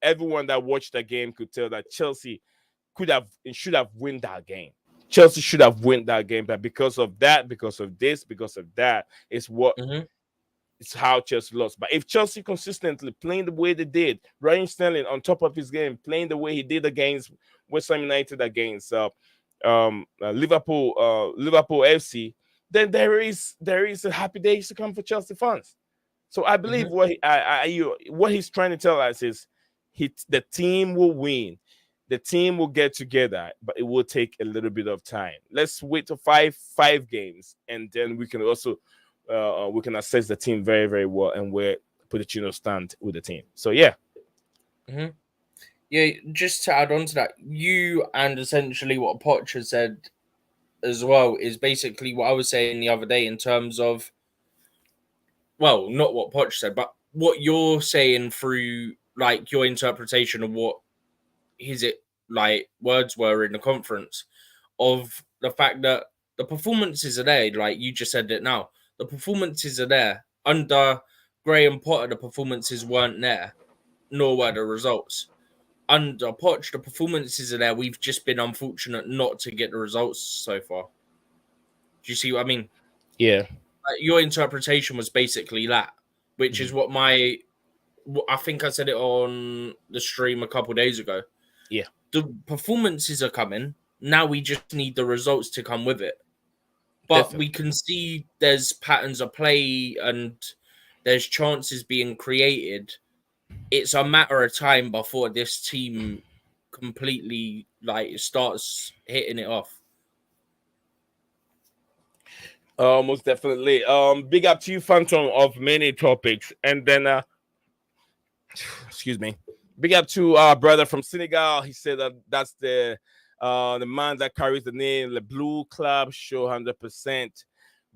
everyone that watched the game could tell that Chelsea should have won that game. Chelsea should have won that game, but because of that, because of this, because of that, it's how Chelsea lost. But if Chelsea consistently playing the way they did, Raheem Sterling on top of his game, playing the way he did against West Ham United, against Liverpool FC, then there is a happy days to come for Chelsea fans. So I believe what he's trying to tell us is the team will win. The team will get together, but it will take a little bit of time. Let's wait to five games, and then we can also we can assess the team very, very well and where Pochettino stand with the team. So yeah. Yeah, just to add on to that, you and essentially what Poch has said as well is basically what I was saying the other day in terms of, well, not what Poch said, but what you're saying through like your interpretation of what his words were in the conference, of the fact that the performances are there. Like you just said it now, the performances are there. Under Graham Potter, the performances weren't there, nor were the results. Under Poch, the performances are there. We've just been unfortunate not to get the results so far. Do you see what I mean? Yeah. Your interpretation was basically that, which is what I think I said it on the stream a couple of days ago. Yeah. The performances are coming. Now we just need the results to come with it. But Definitely. we can see there's patterns of play and there's chances being created. It's a matter of time before this team completely starts hitting it off. Most definitely. Big up to you, Phantom, of many topics. And then Excuse me. Big up to our brother from Senegal. He said that that's the man that carries the name the Blue Club Show 100%.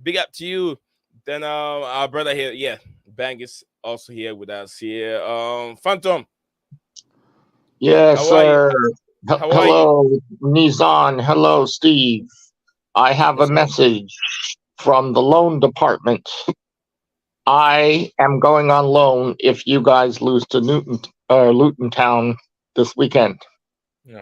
Big up to you. Then our brother here, yeah, Bang is also here with us here. Phantom, Yes, how are you? sir. How are you? Hello, Nizan. Hello, Steve. I have a message from the loan department. I am going on loan if you guys lose to Luton Town this weekend.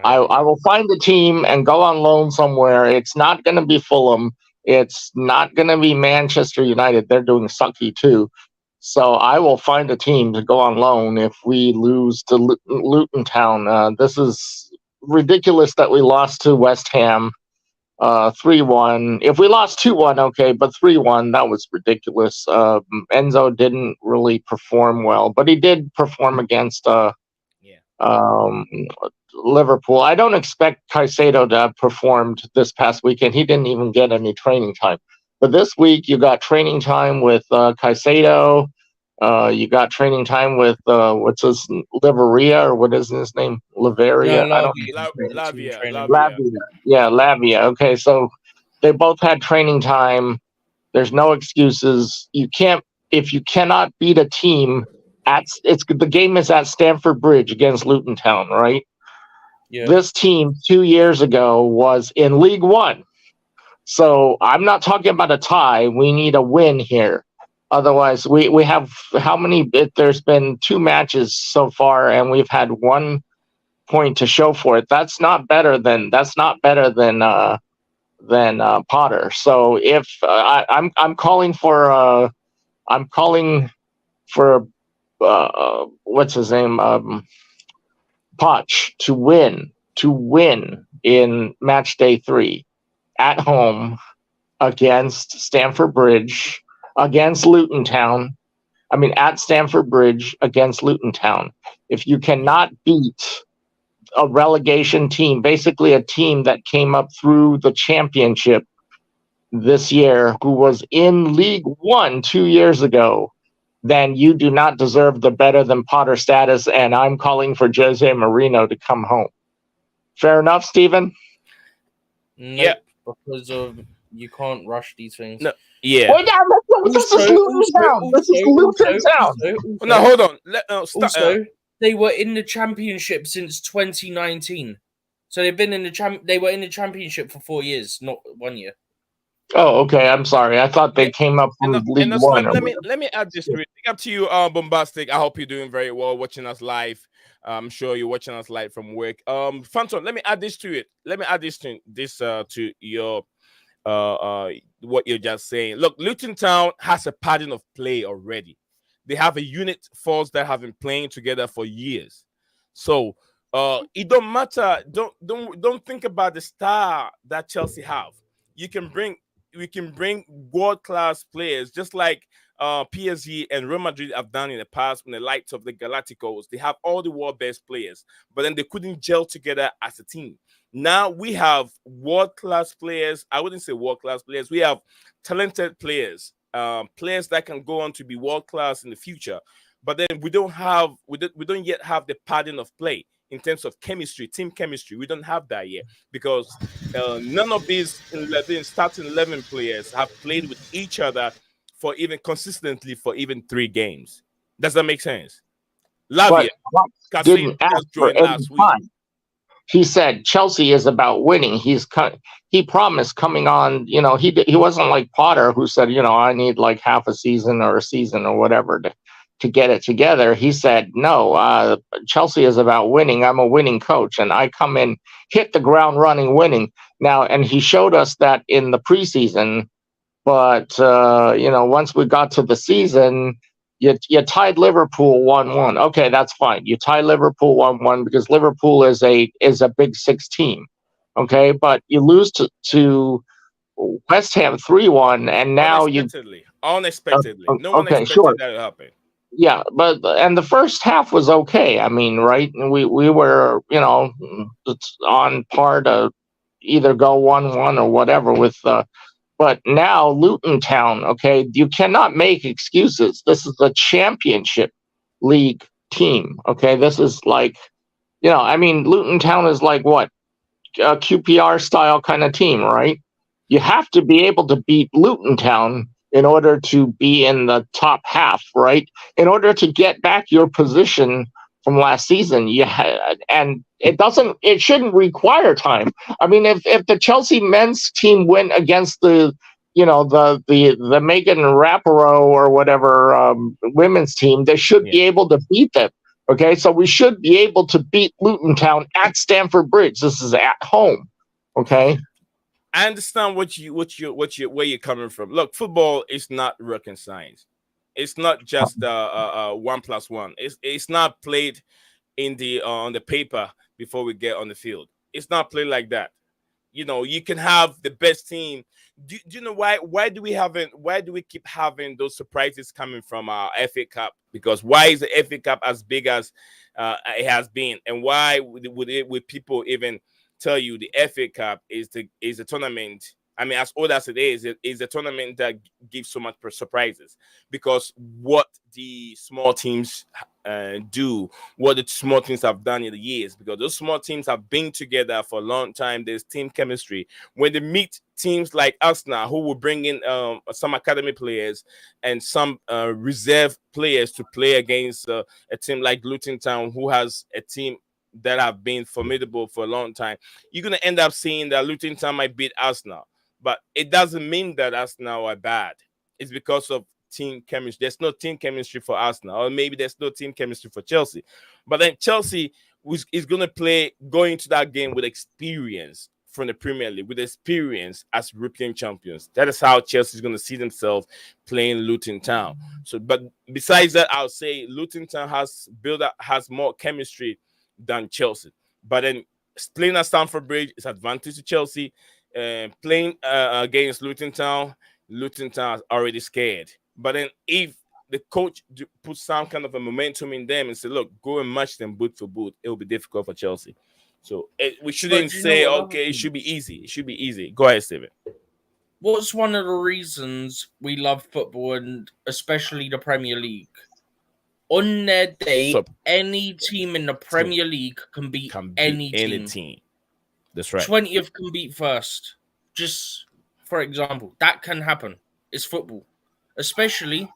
I will find a team and go on loan somewhere. It's not going to be Fulham. It's not going to be Manchester United. They're doing sucky too. So I will find a team to go on loan if we lose to Luton Town. This is ridiculous that we lost to West Ham 3-1. If we lost 2-1, okay, but 3-1, that was ridiculous. Enzo didn't really perform well, but he did perform against Liverpool. I don't expect Caicedo to have performed this past weekend. He didn't even get any training time. But this week, you got training time with Caicedo. You got training time with what's his Liveria or what is his name? Liveria. No, I don't. Lavia. Yeah, Lavia. Okay, so they both had training time. There's no excuses. You can't if you cannot beat a team the game is at Stamford Bridge against Luton Town, right? Yeah. This team 2 years ago was in League One. So I'm not talking about a tie. We need a win here. Otherwise, we have how many? There's been 2 matches so far, and we've had 1 point to show for it. That's not better than Potter. So if I'm calling for what's his name? Poch to win in match day 3 at home against Stamford Bridge, against Luton Town. I mean, at Stamford Bridge against Luton Town. If you cannot beat a relegation team, basically a team that came up through the championship this year, who was in League One 2 years ago, then you do not deserve the better than Potter status, and I'm calling for Jose Mourinho to come home. Fair enough, Stephen? Yeah. Because you can't rush these things. No. Yeah. Well, this is Luton Town. This is Luton Town. No, hold on. Also, they were in the championship since 2019. So they've been in they were in the championship for 4 years, not 1 year. Oh, okay. I'm sorry. I thought they came up from League One. Let me add this to it. Big up to you, Bombastic. I hope you're doing very well watching us live. I'm sure you're watching us live from work. Phantom, let me add this to it. Let me add this to your what you're just saying. Look, Luton Town has a pattern of play already. They have a unit force that have been playing together for years. So it don't matter. Don't think about the star that Chelsea have. We can bring world-class players, just like PSG and Real Madrid have done in the past when the likes of the Galacticos. They have all the world best players, but then they couldn't gel together as a team. Now we have world-class players. I wouldn't say world-class players. We have talented players, players that can go on to be world-class in the future. But then we don't yet have the pattern of play in terms of chemistry, team chemistry. We don't have that yet because none of these starting 11 players have played with each other for even consistently for even 3 games. Does that make sense? Lavia didn't ask for any time. He said Chelsea is about winning. He promised coming on. He wasn't like Potter who said, I need like half a season or a season or whatever to get it together. He said, no, Chelsea is about winning. I'm a winning coach, and I come in, hit the ground running, winning. Now, and he showed us that in the preseason, but, once we got to the season, you tied Liverpool 1-1. Okay, that's fine. You tie Liverpool 1-1 because Liverpool is a Big Six team. Okay, but you lose to West Ham 3-1, and now unexpectedly. No one expected that to happen. Yeah, and the first half was okay. I mean, right? We were, on par to either go 1-1 or whatever with. But now Luton Town, okay, you cannot make excuses. This is a championship league team. Okay, this is like, I mean, Luton Town is like what, a QPR style kind of team, right? You have to be able to beat Luton Town in order to be in the top half, right? In order to get back your position from last season, and it shouldn't require time. I mean, if the Chelsea men's team went against the Megan Rapinoe or whatever women's team, they should be able to beat them. Okay, so we should be able to beat Luton Town at Stamford Bridge. This is at home. Okay. I understand where you're coming from. Look, football is not rocket science. It's not just 1+1. It's not played in the on the paper before we get on the field. It's not played like that. You can have the best team. Do you know why? Why do we keep having those surprises coming from our FA Cup? Because why is the FA Cup as big as it has been, and why would people even tell you the FA Cup is a tournament? I mean, as old as it is a tournament that gives so much surprises, because what the small teams do, what the small teams have done in the years, because those small teams have been together for a long time. There's team chemistry. When they meet teams like Arsenal, who will bring in some academy players and some reserve players to play against a team like Luton Town, who has a team that have been formidable for a long time, you're going to end up seeing that Luton Town might beat Arsenal. But it doesn't mean that Arsenal are bad. It's because of team chemistry. There's no team chemistry for Arsenal, or maybe there's no team chemistry for Chelsea. But then Chelsea is going to go into that game with experience from the Premier League, with experience as European champions. That is how Chelsea is going to see themselves playing Luton Town. So, but besides that, I'll say Luton Town has more chemistry than Chelsea. But then playing at Stamford Bridge is advantage to Chelsea. Playing against Luton Town is already scared. But then if the coach puts some kind of a momentum in them and say, look, go and match them boot for boot, it will be difficult for Chelsea. So we shouldn't say, okay, it should be easy. It should be easy. Go ahead, Steven. What's one of the reasons we love football, and especially the Premier League? On their day, any team in the Premier League can beat any team. That's right. 20th can beat first. Just for example, that can happen. It's football. Especially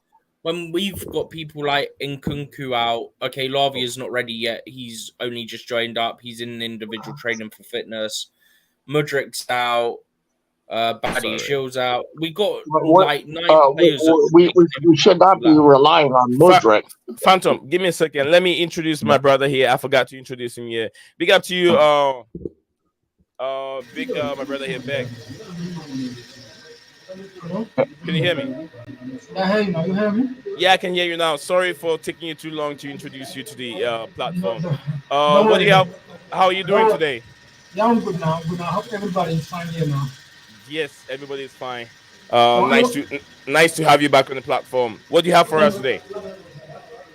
when we've got people like Nkunku out. Okay, Lavia is not ready yet. He's only just joined up. He's in individual training for fitness. Mudrik's out. Buddy Shield's out. We got like 9 players. We should not be relying on Mudrik. Phantom, give me a second. Let me introduce my brother here. I forgot to introduce him here. Big up to you, my brother here, Beck. Can you hear me? Yeah, I hear you now. You hear me? Yeah, I can hear you now. Sorry for taking you too long to introduce you to the platform. What do you have? How are you doing today? Yeah, I'm good now. I hope everybody is fine here now. Yes, everybody is fine. Nice to have you back on the platform. What do you have for us today?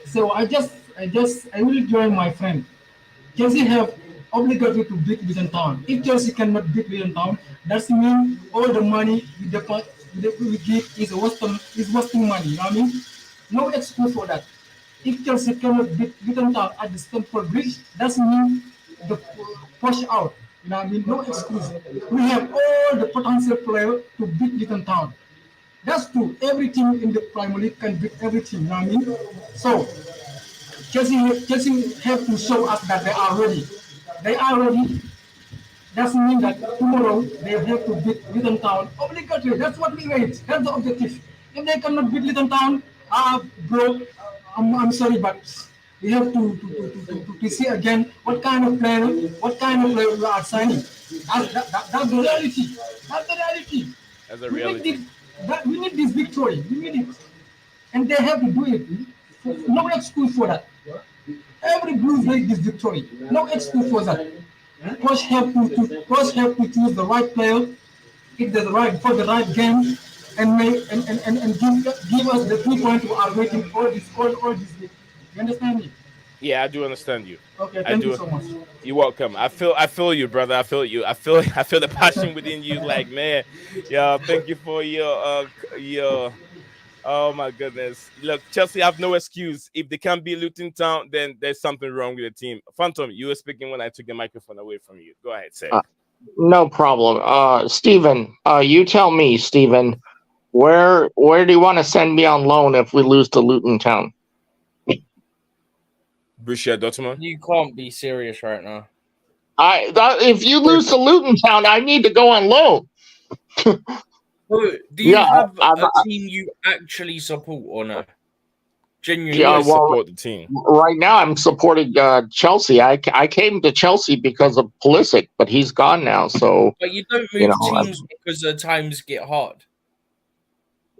So I will join my friend. Chelsea have obligatory to beat Luton Town. If Chelsea cannot beat Luton Town, that means all the money we give is wasting money. You know what I mean? No excuse for that. If Chelsea cannot beat Luton Town at the Stamford Bridge, that means the push out. You know what I mean? No excuse. We have all the potential players to beat Luton Town. That's true. Every team in the Premier League can beat every team. You know what I mean? So Chelsea have to show us that they are ready. They are ready. That means that tomorrow they have to beat Luton Town. Obligatory. That's what we wait. That's the objective. If they cannot beat Luton Town, bro, I'm sorry, but we have to see again what kind of player we are signing. That's the reality. That's the reality. That's the reality. We need this victory. We need it, and they have to do it. No excuse for that. Every Blues need this victory. No excuse for that. Coach have to choose the right player, get the right game, and give us the 3 points we are waiting all this week. You understand me? Yeah, I do understand you. Okay, thank you so much. You're welcome. I feel you, brother. I feel you. I feel the passion within you. Like, man, yeah. Thank you for your Oh my goodness! Look, Chelsea have no excuse. If they can't beat Luton Town, then there's something wrong with the team. Phantom, you were speaking when I took the microphone away from you. Go ahead, sir. No problem. Stephen, you tell me, Stephen, where do you want to send me on loan if we lose to Luton Town? Borussia Dortmund. You can't be serious right now. If you lose to Luton Town, I need to go on loan. Do you have a team you actually support or no? Genuinely support the team. Right now, I'm supporting Chelsea. I came to Chelsea because of Pulisic, but he's gone now. So, but you don't move teams because the times get hard.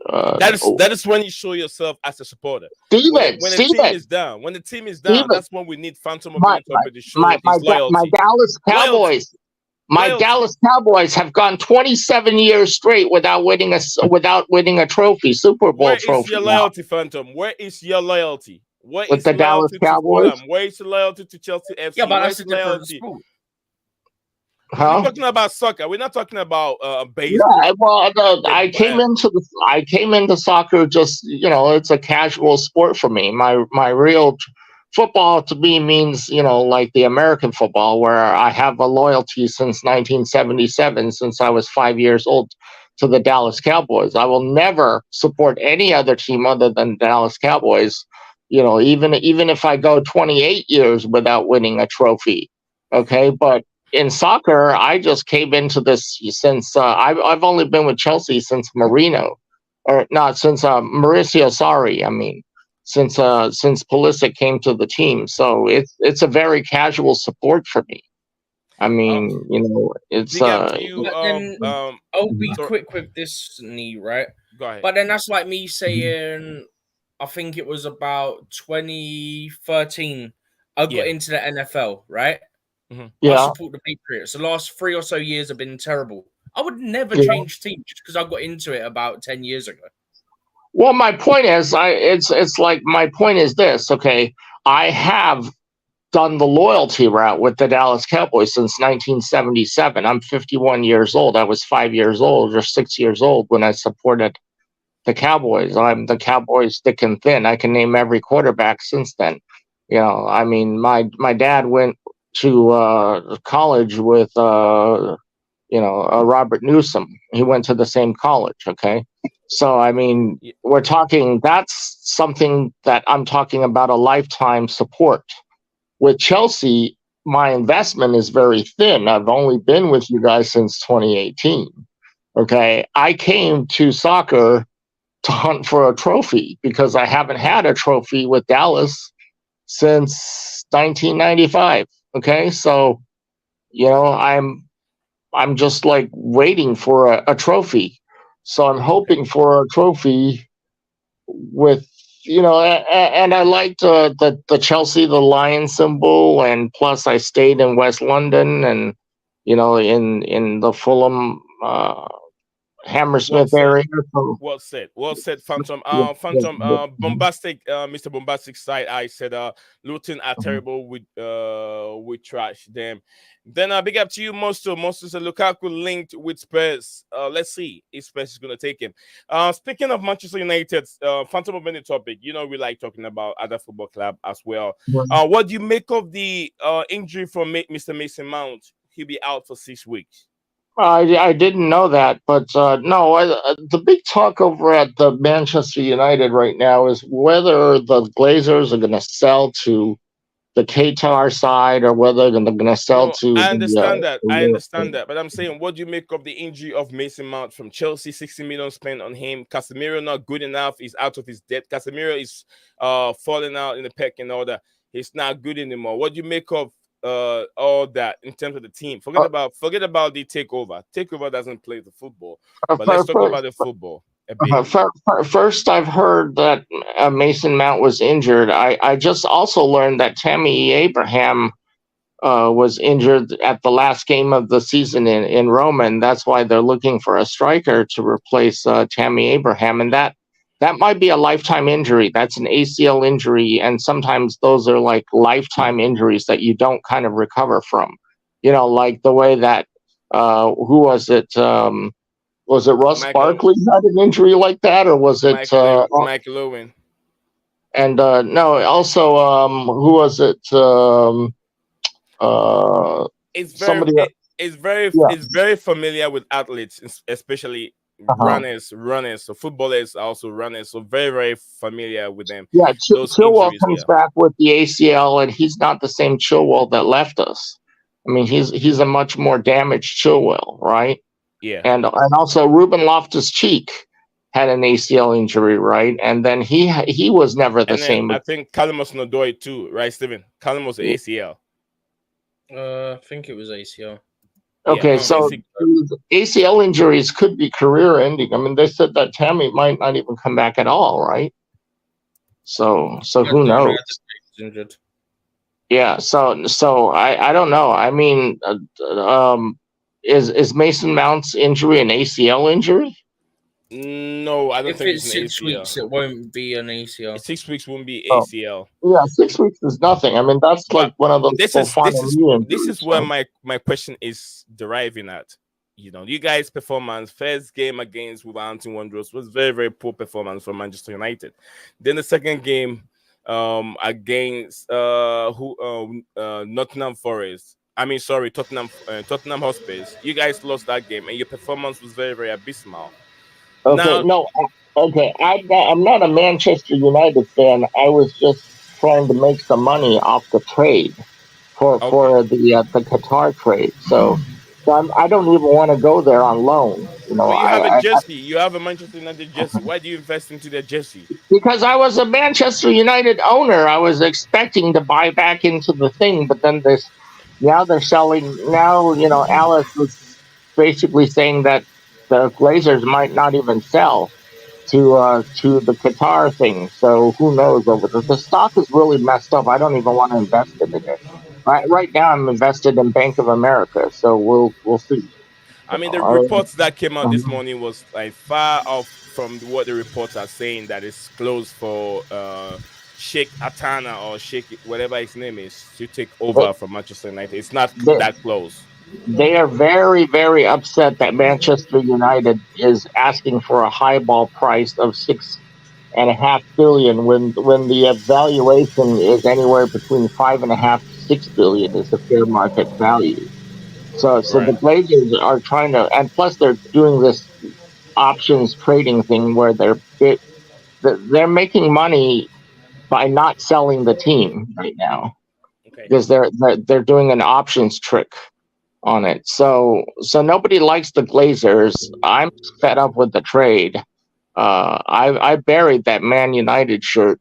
That is when you show yourself as a supporter. Steven, when the team is down, that's when we need Phantom of to show my loyalty. Dallas Cowboys. Dallas Cowboys have gone 27 years straight without winning a trophy, Super Bowl trophy. Where is your loyalty, Phantom? Where is your loyalty? With the Dallas Cowboys? Where is your loyalty to Chelsea FC? Yeah, but that's a different sport. Huh? We're talking about soccer. We're not talking about baseball. Yeah, well, I came into soccer just it's a casual sport for me. My real football to me means like the American football, where I have a loyalty since 1977, since I was 5 years old, to the Dallas Cowboys. I will never support any other team other than Dallas Cowboys. Even if I go 28 years without winning a trophy. Okay, but in soccer, I just came into this since I've only been with Chelsea since Mourinho, or not since Mauricio. Sorry, I mean since Pulisic came to the team. So it's a very casual support for me. I mean, it's. I'll be quick with this, knee, right? Go ahead. But then that's like me saying, I think it was about 2013. I got into the NFL, right? Mm-hmm. Yeah. I support the Patriots. The last 3 or so years have been terrible. I would never change teams just because I got into it about 10 years ago. Well, my point is, my point is this. Okay, I have done the loyalty route with the Dallas Cowboys since 1977. I'm 51 years old. I was 5 years old or 6 years old when I supported the Cowboys. I'm the Cowboys thick and thin. I can name every quarterback since then. I mean, my dad went to college with Robert Newsom. He went to the same college. Okay, so I mean, that's something that I'm talking about, a lifetime support. With Chelsea, my investment is very thin. I've only been with you guys since 2018. Okay, I came to soccer to hunt for a trophy because I haven't had a trophy with Dallas since 1995. Okay, so I'm just like waiting for a trophy. So I'm hoping for a trophy with and I liked the Chelsea, the lion symbol, and plus I stayed in West London and in the Fulham Hammersmith area. So. Well said, Phantom. Bombastic, Mr. Bombastic side. I said, Luton are terrible. We trash them. Then big up to you, Monster. Monster said Lukaku linked with Spurs. Let's see if Spurs is gonna take him. Speaking of Manchester United, Phantom of any topic. We like talking about other football club as well. What do you make of the injury from Mr. Mason Mount? He'll be out for 6 weeks. I didn't know that, but no. The big talk over at the Manchester United right now is whether the Glazers are going to sell to the Qatar side or whether they're going to sell to. I understand that, but I'm saying, what do you make of the injury of Mason Mount from Chelsea? 60 million spent on him. Casemiro not good enough. He's out of his depth. Casemiro is falling out in the pecking order. He's not good anymore. What do you make of all that in terms of the team? Forget about the takeover. Takeover doesn't play the football, but let's talk about the football a bit. First, I've heard that Mason Mount was injured. I just also learned that Tammy Abraham was injured at the last game of the season in Roma, and that's why they're looking for a striker to replace Tammy Abraham, and that might be a lifetime injury. That's an ACL injury, and sometimes those are like lifetime injuries that you don't kind of recover from. Like the way that who was it? Was it Russ Michael Barkley had an injury like that, or was it? Michael Owen. And no, also who was it? It's very Somebody. Yeah. it's very familiar with athletes, especially Uh-huh. runners. So footballers are also runners. So very familiar with them. Yeah, Those Chilwell injuries. comes Yeah. back with the ACL, and he's not the same Chilwell that left us. I mean, he's a much more damaged Chilwell, right? Yeah. And also Ruben Loftus-Cheek had an ACL injury, right? And then he was never the And then same. I think Callum Odoi too, right, Steven? Callum was ACL. I think it was ACL. Yeah, Okay, I so think ACL injuries could be career-ending. I mean, they said that Tammy might not even come back at all, right? So who knows? Injured. Yeah, so I don't know. I mean, is Mason Mount's injury an ACL injury? no, I don't If think it's it's an 6 ACL. weeks, it won't be an ACL. 6 weeks won't be Oh, ACL. yeah, 6 weeks is nothing. I mean, that's But like one of those this is injuries, where right? my question is deriving at. You know, you guys' performance first game against Wolverhampton Wanderers was very poor performance from Manchester United. Then the second game against Nottingham Forest. I mean, sorry, Tottenham Hotspurs. You guys lost that game, and your performance was very abysmal. Okay, Now, no, okay. I'm not a Manchester United fan. I was just trying to make some money off the trade okay, for the Qatar trade. So I don't even want to go there on loan. You know, but you have a I jersey. You have a Manchester United jersey. Why do you invest into their jersey? because I was a Manchester United owner, I was expecting to buy back into the thing, but then now they're selling. Now Alice was basically saying that the Glazers might not even sell to the Qatar thing. So who knows over there? The stock is really messed up. I don't even want to invest in it. Right now, I'm invested in Bank of America. So we'll see. I mean, the I mean, reports that came out this morning was like far off from what the reports are saying that it's closed for Sheikh Atana or Sheikh whatever his name is to take over from Manchester United. It's not they, that close. they are very upset that Manchester United is asking for a highball price of 6.5 billion when the valuation is anywhere between 5.5 to 6 billion is the fair market value. So the Right. Glazers are trying to, and plus they're doing this options trading thing where they're making money by not selling the team right now Okay. because they're doing an options trick on it. So nobody likes the Glazers. I'm fed up with the trade. I buried that Man United shirt.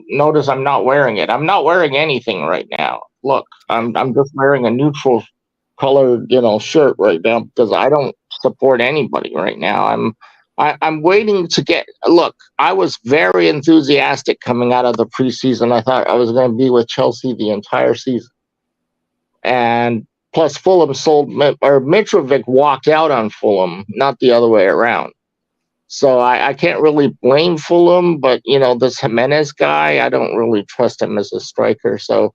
Notice I'm not wearing it. I'm not wearing anything right now. Look, Okay. I'm just wearing a neutral colored shirt right now because I don't support anybody right now. I'm waiting to get. Look, I was very enthusiastic coming out of the preseason. I thought I was going to be with Chelsea the entire season, and plus Fulham sold or Mitrovic walked out on Fulham, not the other way around. So I can't really blame Fulham, but this Jimenez guy, I don't really trust him as a striker. So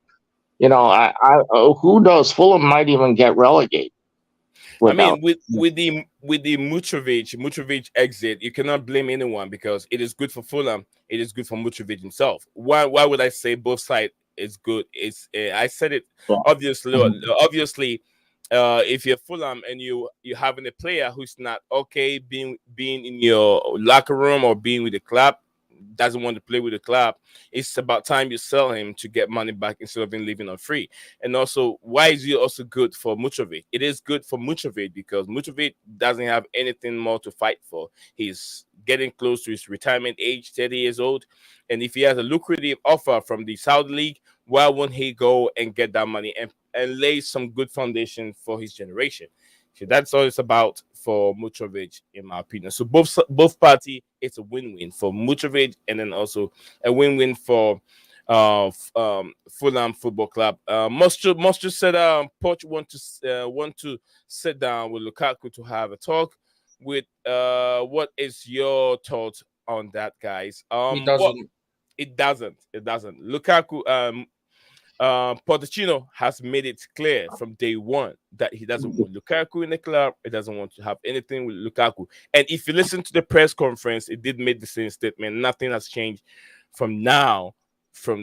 who knows? Fulham might even get relegated I mean, without. with the Mutrovic exit, you cannot blame anyone because it is good for Fulham. It is good for Mutrovic himself. Why would I say both sides is good? It's I said it Yeah. obviously. Mhm. Obviously, if you're Fulham and you having a player who's not okay being in your locker room or being with the club, doesn't want to play with the club, it's about time you sell him to get money back instead of him leaving on free. And also, why is it also good for Mutrovic? It is good for Mutrovic because Mutrovic doesn't have anything more to fight for. He's getting close to his retirement age, 30 years old. And if he has a lucrative offer from the Saudi League, why won't he go and get that money and lay some good foundation for his generation? So that's all it's about for Mutrovic, in my opinion. So both party, it's a win-win for Mutrovic, and then also a win-win for Fulham Football Club. Most just said Poch want to sit down with Lukaku to have a talk. With what is your thoughts on that, guys? He What doesn't. it doesn't. Lukaku Pochettino has made it clear from day one that he doesn't want Lukaku in the club. He doesn't want to have anything with Lukaku. And if you listen to the press conference, it did make the same statement. Nothing has changed from the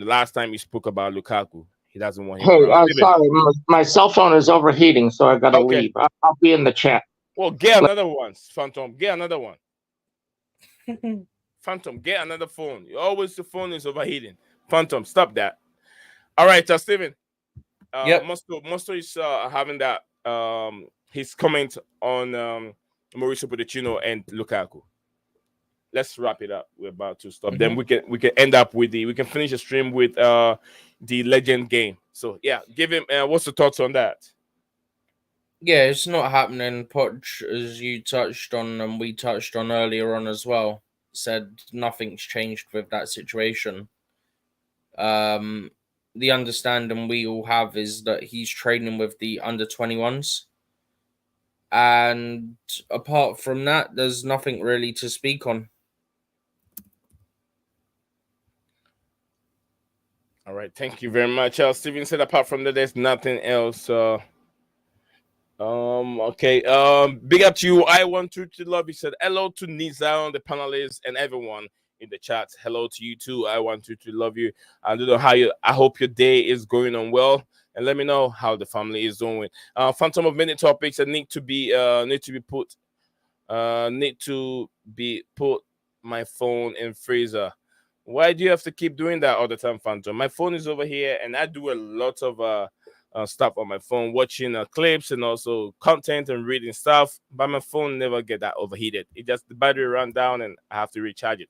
last time he spoke about Lukaku. He doesn't want him Hey, around. sorry, my cell phone is overheating, so I got to Okay. leave. I'll be in the chat. Well, get another one, Phantom. Get another one. Phantom, get another phone. The phone is overheating. Phantom, stop that. All right, Steven. Yep. Musto is having that his comment on Mauricio Pochettino and Lukaku. Let's wrap it up. We're about to stop. Then we can end up with we can finish the stream with the legend game. So yeah, give him what's the thoughts on that? Yeah, it's not happening. Poch, as you touched on and we touched on earlier on as well, said nothing's changed with that situation. The understanding we all have is that he's training with the under-21s. And apart from that, there's nothing really to speak on. All right, thank you very much. Steven said apart from that, there's nothing else. Okay. Big up to you. I want to love. He said hello to Nizam, the panelists, and everyone in the chat. Hello to you too. I want to love you. I don't know how you. I hope your day is going on well, and let me know how the family is doing. Phantom of many topics that need to be put. My phone in freezer. Why do you have to keep doing that all the time, Phantom? My phone is over here, and I do a lot of stuff on my phone, watching clips and also content and reading stuff. But my phone never get that overheated. It just the battery run down, and I have to recharge it.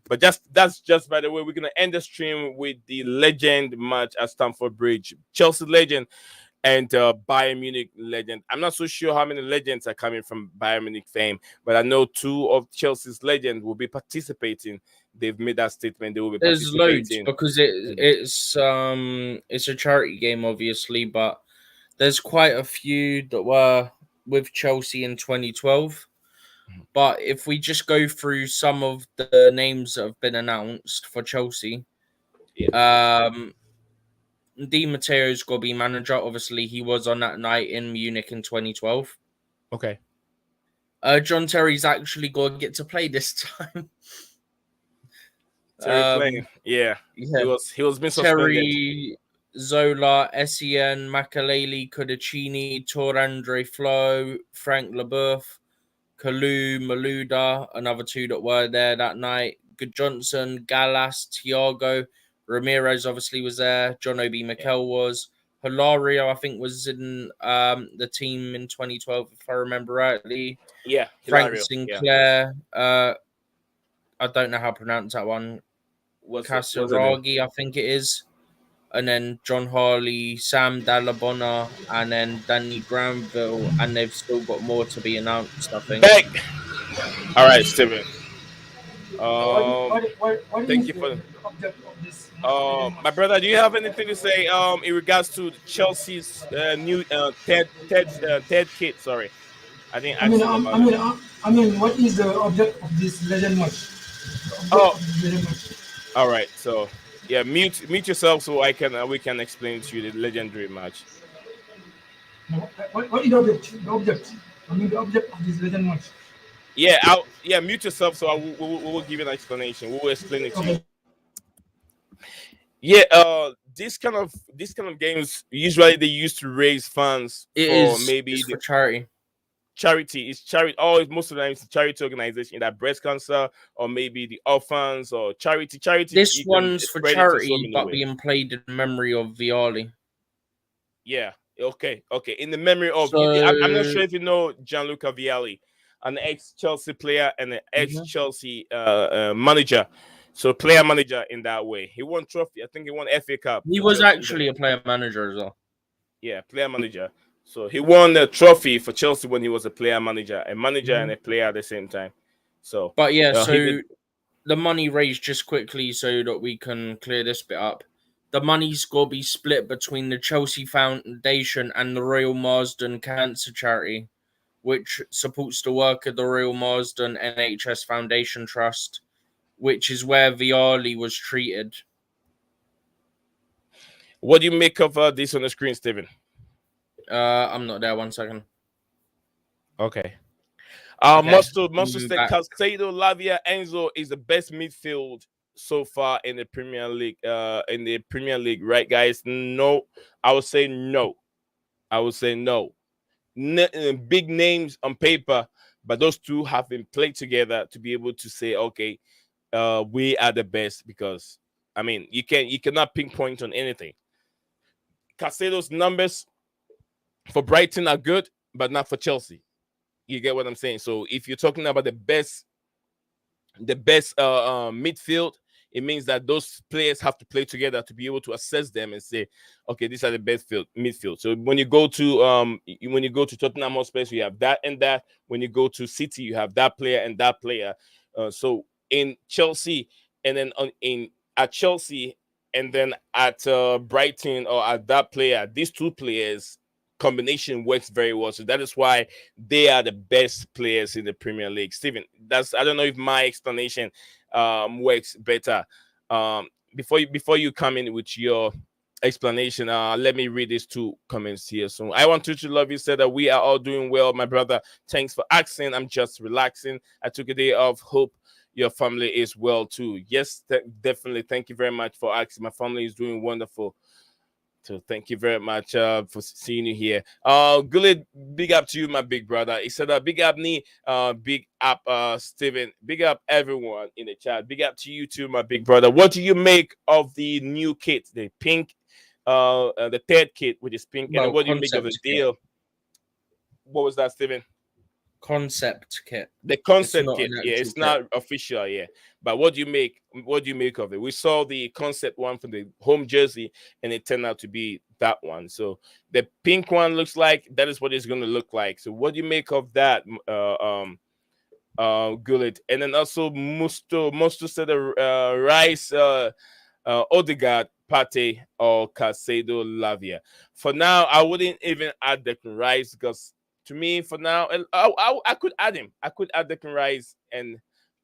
But that's just by the way, we're gonna end the stream with the legend match at Stamford Bridge. Chelsea legend and Bayern Munich legend. I'm not so sure how many legends are coming from Bayern Munich fame, but I know two of Chelsea's legends will be participating. They've made that statement. They will be There's loads participating. because it's a charity game, obviously, but there's quite a few that were with Chelsea in 2012. But if we just go through some of the names that have been announced for Chelsea, Di Matteo's got to be manager. Obviously, he was on that night in Munich in 2012. Okay. John Terry's actually got to get to play this time. Terry playing. Yeah. He was being suspended. Terry, Zola, Essien, Makaleli, Cudicini, Tor Andre Flo, Frank Leboeuf, Kalu, Maluda, another two that were there that night. Good Johnson, Gallas, Thiago, Ramirez obviously was there. John Obi Mikel was. Hilario, I think, was in the team in 2012, if I remember rightly. Yeah. Frank Hilario. Sinclair. I don't know how to pronounce that one. Casaraghi, I think it is. And then John Harley, Sam Dallabona, and then Danny Granville. And they've still got more to be announced, I think. Back. All right, Steven. Thank you for my brother. Do you have anything to say in regards to Chelsea's new third kit? Sorry, I mean, what is the object of this legend match? All right. So yeah, mute yourself so I can we can explain to you the legendary match. What is the object? I mean, the object of this legend match. Yeah, mute yourself so we will give you an explanation. We will explain it to you. Yeah, this kind of games usually they used to raise funds for charity. Charity is charity. Always most of the time it's a charity organization, that breast cancer or maybe the orphans or charity. This one's for charity, but being played in memory of Vialli. Yeah. Okay. In the memory of, I'm not sure if you know Gianluca Vialli, an ex-Chelsea player and an ex-Chelsea manager. So player manager in that way. He won trophy. I think he won FA Cup. He was actually a player manager as well. Yeah, player manager. So he won the trophy for Chelsea when he was a player manager, and a player at the same time. So, but yeah, the money raised just quickly so that we can clear this bit up. The money's got to be split between the Chelsea Foundation and the Royal Marsden Cancer Charity, which supports the work of the Royal Marsden NHS Foundation Trust, which is where Vialli was treated. What do you make of this on the screen, Steven? I'm not there. 1 second. Okay. Okay, Monster said back. Caicedo, Lavia, Enzo is the best midfield so far in the Premier League. Right, guys? No, I would say no. Big names on paper, but those two have been played together to be able to say, okay, we are the best. Because I mean, you cannot pinpoint on anything. Caicedo's numbers for Brighton are good, but not for Chelsea. You get what I'm saying? So if you're talking about the best midfield, it means that those players have to play together to be able to assess them and say, okay, these are the best midfield. So when you go to Tottenham Hotspur, you have that and that. When you go to City, you have that player and that player. So in Chelsea, and then at Chelsea, and then at Brighton, or at that player, these two players combination works very well. So that is why they are the best players in the Premier League. Steven, I don't know if my explanation works better. Before you come in with your explanation, let me read these two comments here. So I want to love you said that we are all doing well, my brother. Thanks for asking. I'm just relaxing. I took a day off. Hope your family is well too. Yes, definitely. Thank you very much for asking. My family is doing wonderful. So thank you very much for seeing you here. Gulid, big up to you, my big brother. He said, big up me, big up Steven, big up everyone in the chat. Big up to you too, my big brother. What do you make of the new kit, the pink, the third kit, which is pink? Well, and what do you make of the deal? What was that, Steven? Concept kit. The concept kit, yeah, it's not official, yeah. But what do you make of it? We saw the concept one for the home jersey, and it turned out to be that one. So the pink one looks like that is what it's going to look like. So what do you make of that, Gullit? And then also Musto said Rice, Odegaard, Pate, or Caicedo, Lavia. For now, I wouldn't even add the Rice, because to me, for now, I could add him. I could add Declan Rice and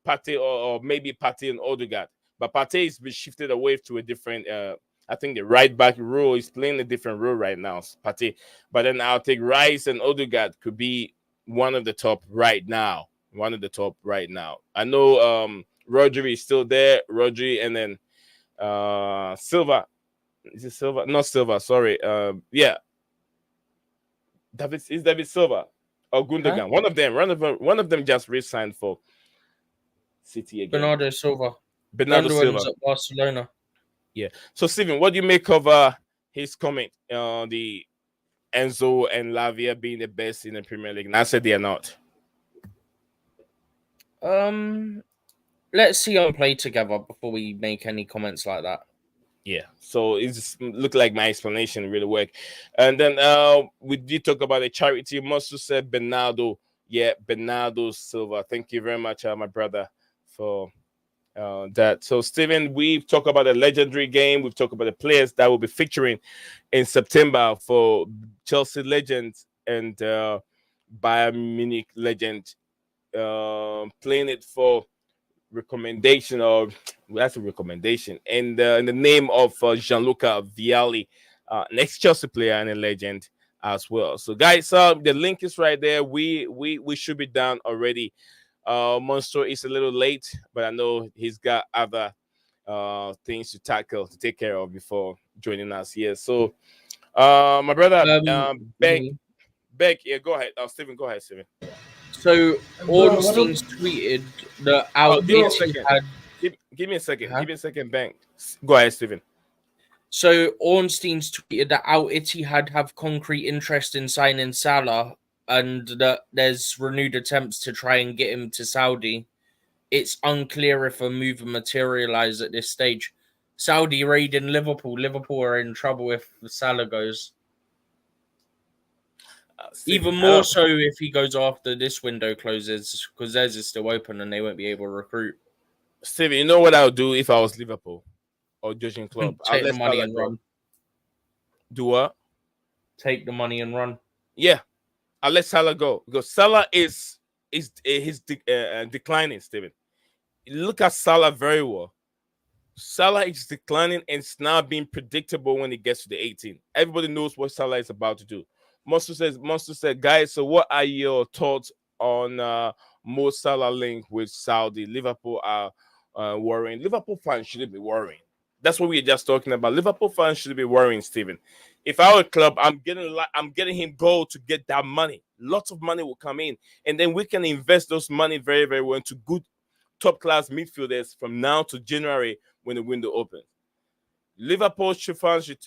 Pate, or maybe Pate and Odegaard. But Pate has been shifted away to a different, I think the right back role is playing a different role right now, Pate. But then I'll take Rice and Odegaard could be one of the top right now. I know Rodri is still there. Rodri, and then Silva. Is it Silva? Not Silva, sorry. Yeah. David Silva or Gundogan. Huh? One of them just re-signed for City again. Bernardo Silva. At Barcelona. Yeah. So Steven, what do you make of his comment? The Enzo and Lavia being the best in the Premier League. And I said they are not. Let's see them play together before we make any comments like that. Yeah, so it just looked like my explanation really worked. And then we did talk about a charity. Musto said Bernardo. Yeah, Bernardo Silva. Thank you very much, my brother, for that. So, Steven, we've talked about a legendary game. We've talked about the players that will be featuring in September for Chelsea Legends and Bayern Munich Legends, playing it for recommendation, or that's a recommendation, and in the name of Gianluca Vialli, next Chelsea player and a legend as well. So guys, the link is right there. We should be done already. Monster is a little late, but I know he's got other things to take care of before joining us here. So my brother Beck, yeah, go ahead. Steven, go ahead, Steven. So Ornstein's tweeted that Give me a second. Give me a second, Bank. Go ahead, Steven. So Ornstein's tweeted that Al Ittihad have concrete interest in signing Salah, and that there's renewed attempts to try and get him to Saudi. It's unclear if a move will materialize at this stage. Saudi raiding Liverpool. Liverpool are in trouble if Salah goes. Even more so if he goes after this window closes, because theirs is still open and they won't be able to recruit. Steven, you know what I would do if I was Liverpool or Judging Club? Take the money and run. Do what? Take the money and run. Yeah, I'll let Salah go, because Salah is declining. Steven, look at Salah very well. Salah is declining and it's now being predictable when it gets to the 18. Everybody knows what Salah is about to do. Monster said, guys, so what are your thoughts on Mo Salah link with Saudi? Liverpool are worrying. Liverpool fans shouldn't be worrying. That's what we were just talking about. Liverpool fans should be worrying, Steven. If I were a club, I'm getting him gold to get that money. Lots of money will come in, and then we can invest those money very, very well into good top class midfielders from now to January when the window opens. Liverpool fans should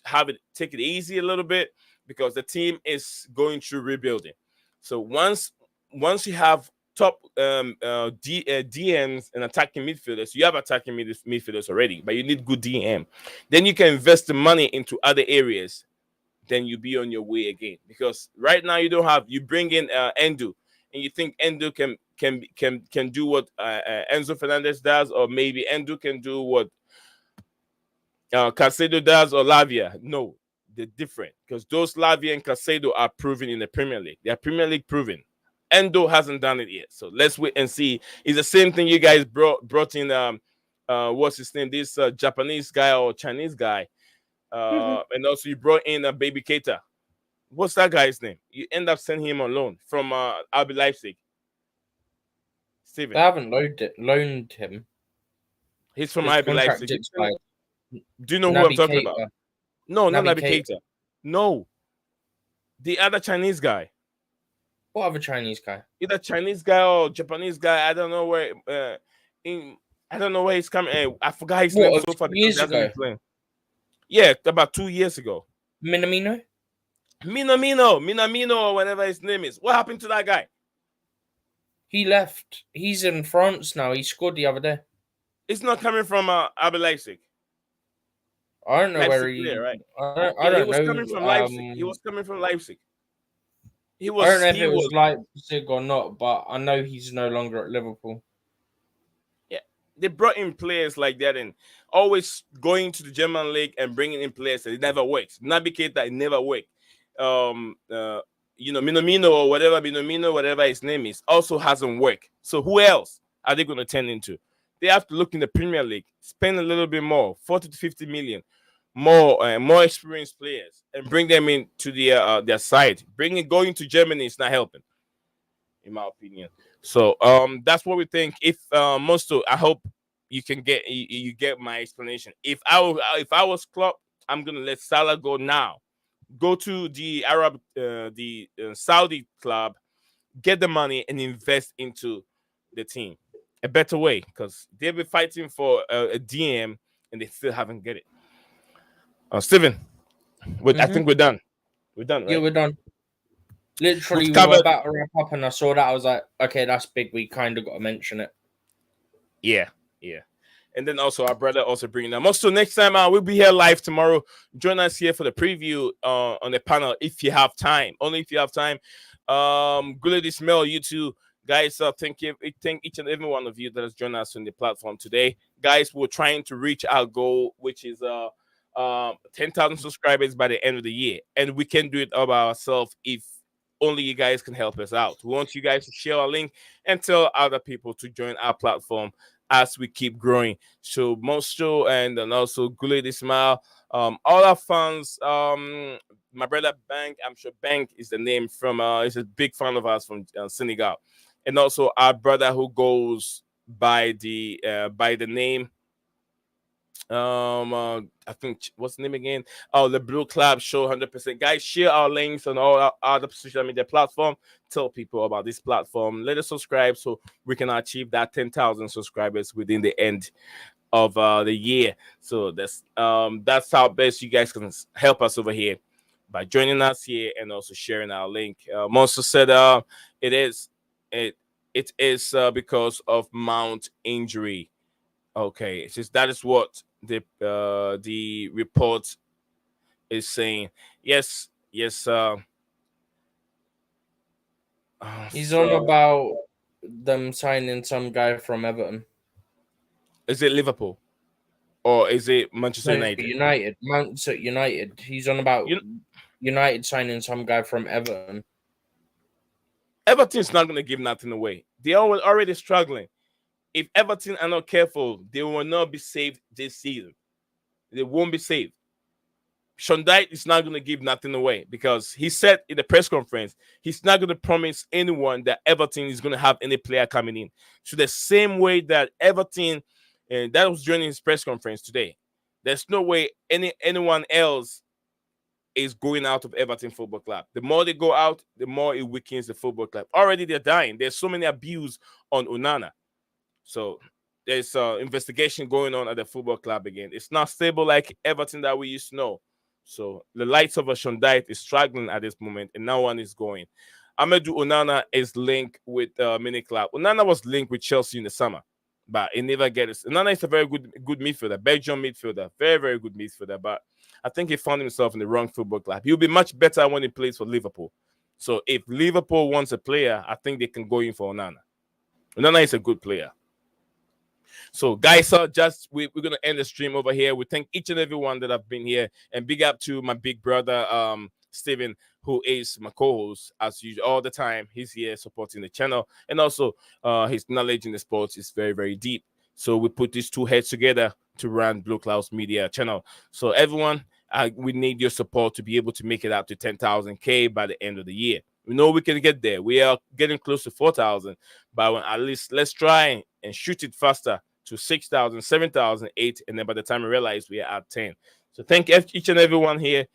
take it easy a little bit because the team is going through rebuilding. So once you have top DMs and attacking midfielders, you have attacking midfielders already, but you need good DM. Then you can invest the money into other areas. Then you be on your way again. Because right now you bring in Endu, and you think Endu can do what Enzo Fernandez does, or maybe Endu can do what Caicedo does or Lavia. No, they're different because those Lavia and Caicedo are proven in the Premier League. They are Premier League proven. Endo hasn't done it yet, so let's wait and see. It's the same thing you guys brought in. What's his name? This Japanese guy or Chinese guy, and also you brought in Baby Keita. What's that guy's name? You end up sending him on loan from RB Leipzig. Steven. They haven't loaned him. He's from His RB contract Leipzig. expired. Do you know who Naby I'm talking Keita. about? No, not Naby Naby Keita. No, the other Chinese guy. What other Chinese guy? Either Chinese guy or Japanese guy. I don't know where. I don't know where he's coming. I forgot his name so far. Years ago. Yeah, about 2 years ago. Minamino, or whatever his name is. What happened to that guy? he left. He's in France now. He scored the other day. It's not coming from RB Leipzig. I don't know Leipzig where he. player, right? I don't he was know. coming from Leipzig. He was coming from Leipzig. I don't know if it was Leipzig or not, but I know he's no longer at Liverpool. Yeah, they brought in players like that and always going to the German league and bringing in players that it never works. Naby Keita, it never worked. Minamino or whatever his name is, also hasn't worked. So who else are they going to turn into? They have to look in the Premier League, spend a little bit more, 40 to 50 million, more experienced players, and bring them into their side. Going to Germany is not helping, in my opinion. So that's what we think. If Mosto, I hope you can get you get my explanation. If I was Klopp, I'm gonna let Salah go now. Go to the Saudi club, get the money, and invest into the team. A better way, because they've been fighting for a DM and they still haven't get it. Steven, I think we're done. We're done, right? Yeah, we're done. Literally, we were about to wrap up, and I saw that. I was like, okay, that's big. We kind of got to mention it. Yeah. And then also our brother also bringing them. Also, next time we'll be here live tomorrow. Join us here for the preview on the panel if you have time. Only if you have time. Good to smell you too. Guys, thank each and every one of you that has joined us on the platform today. Guys, we're trying to reach our goal, which is 10,000 subscribers by the end of the year. And we can do it all by ourselves if only you guys can help us out. We want you guys to share our link and tell other people to join our platform as we keep growing. So Monstro and then also Gule Ismail, all our fans, my brother Bank, I'm sure Bank is the name from, he's a big fan of us from Senegal. And also our brother who goes by the name, I think what's the name again? Oh, the Blueclouds show 100%. Guys, share our links on all our other social media platform. Tell people about this platform. Let us subscribe so we can achieve that 10,000 subscribers within the end of the year. So that's how best you guys can help us over here by joining us here and also sharing our link. Monster said it is because of Mount injury. Okay, it's just that is what the report is saying. Yes. He's on about them signing some guy from Everton. Is it Liverpool or is it Manchester United? Manchester United. He's on about United signing some guy from Everton. Everton's not going to give nothing away. They are already struggling. if Everton are not careful, they will not be saved this season. They won't be saved. Sean Dyche is not going to give nothing away because he said in the press conference, he's not going to promise anyone that Everton is going to have any player coming in. So the same way that Everton, and that was during his press conference today, there's no way anyone else is going out of Everton Football Club. The more they go out, the more it weakens the football club. Already they're dying. There's so many abuse on Onana. So there's investigation going on at the football club again. It's not stable like Everton that we used to know. So the lights of a Sean Dyche is struggling at this moment, and no one is going. Amadou Onana is linked with mini club. Onana was linked with Chelsea in the summer, but he never gets it. Onana is a very good midfielder, Belgian midfielder, very, very good midfielder, but I think he found himself in the wrong football club. He'll be much better when he plays for Liverpool. So if Liverpool wants a player, I think they can go in for Onana. Onana is a good player. So, guys, we're going to end the stream over here. We thank each and every one that have been here. And big up to my big brother, Steven, who is my co-host, as usual, all the time. He's here supporting the channel. And also, his knowledge in the sports is very, very deep. So we put these two heads together to run Blueclouds Media channel. So, everyone, we need your support to be able to make it up to 10,000K by the end of the year. We know we can get there. We are getting close to 4,000. But at least let's try and shoot it faster to 6,000, 7,000, 8,000, and then by the time we realize we are at 10. So thank each and everyone here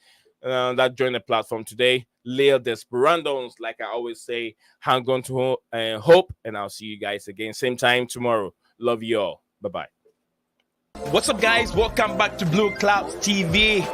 that joined the platform today. Leo Desperandos, like I always say, hang on to hope, and I'll see you guys again same time tomorrow. Love you all. Bye-bye. What's up, guys? Welcome back to Blueclouds TV.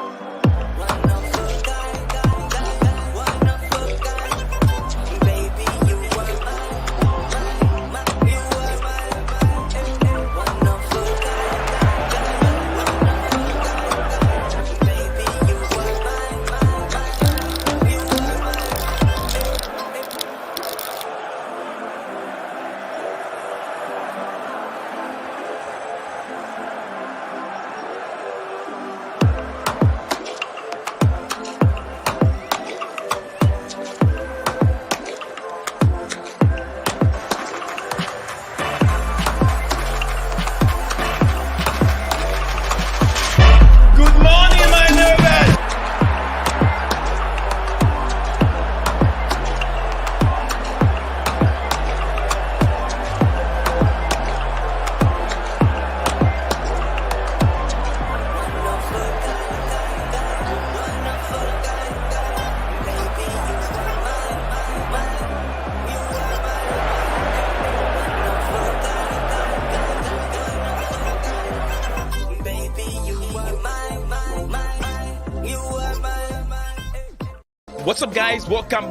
What's up, guys? Welcome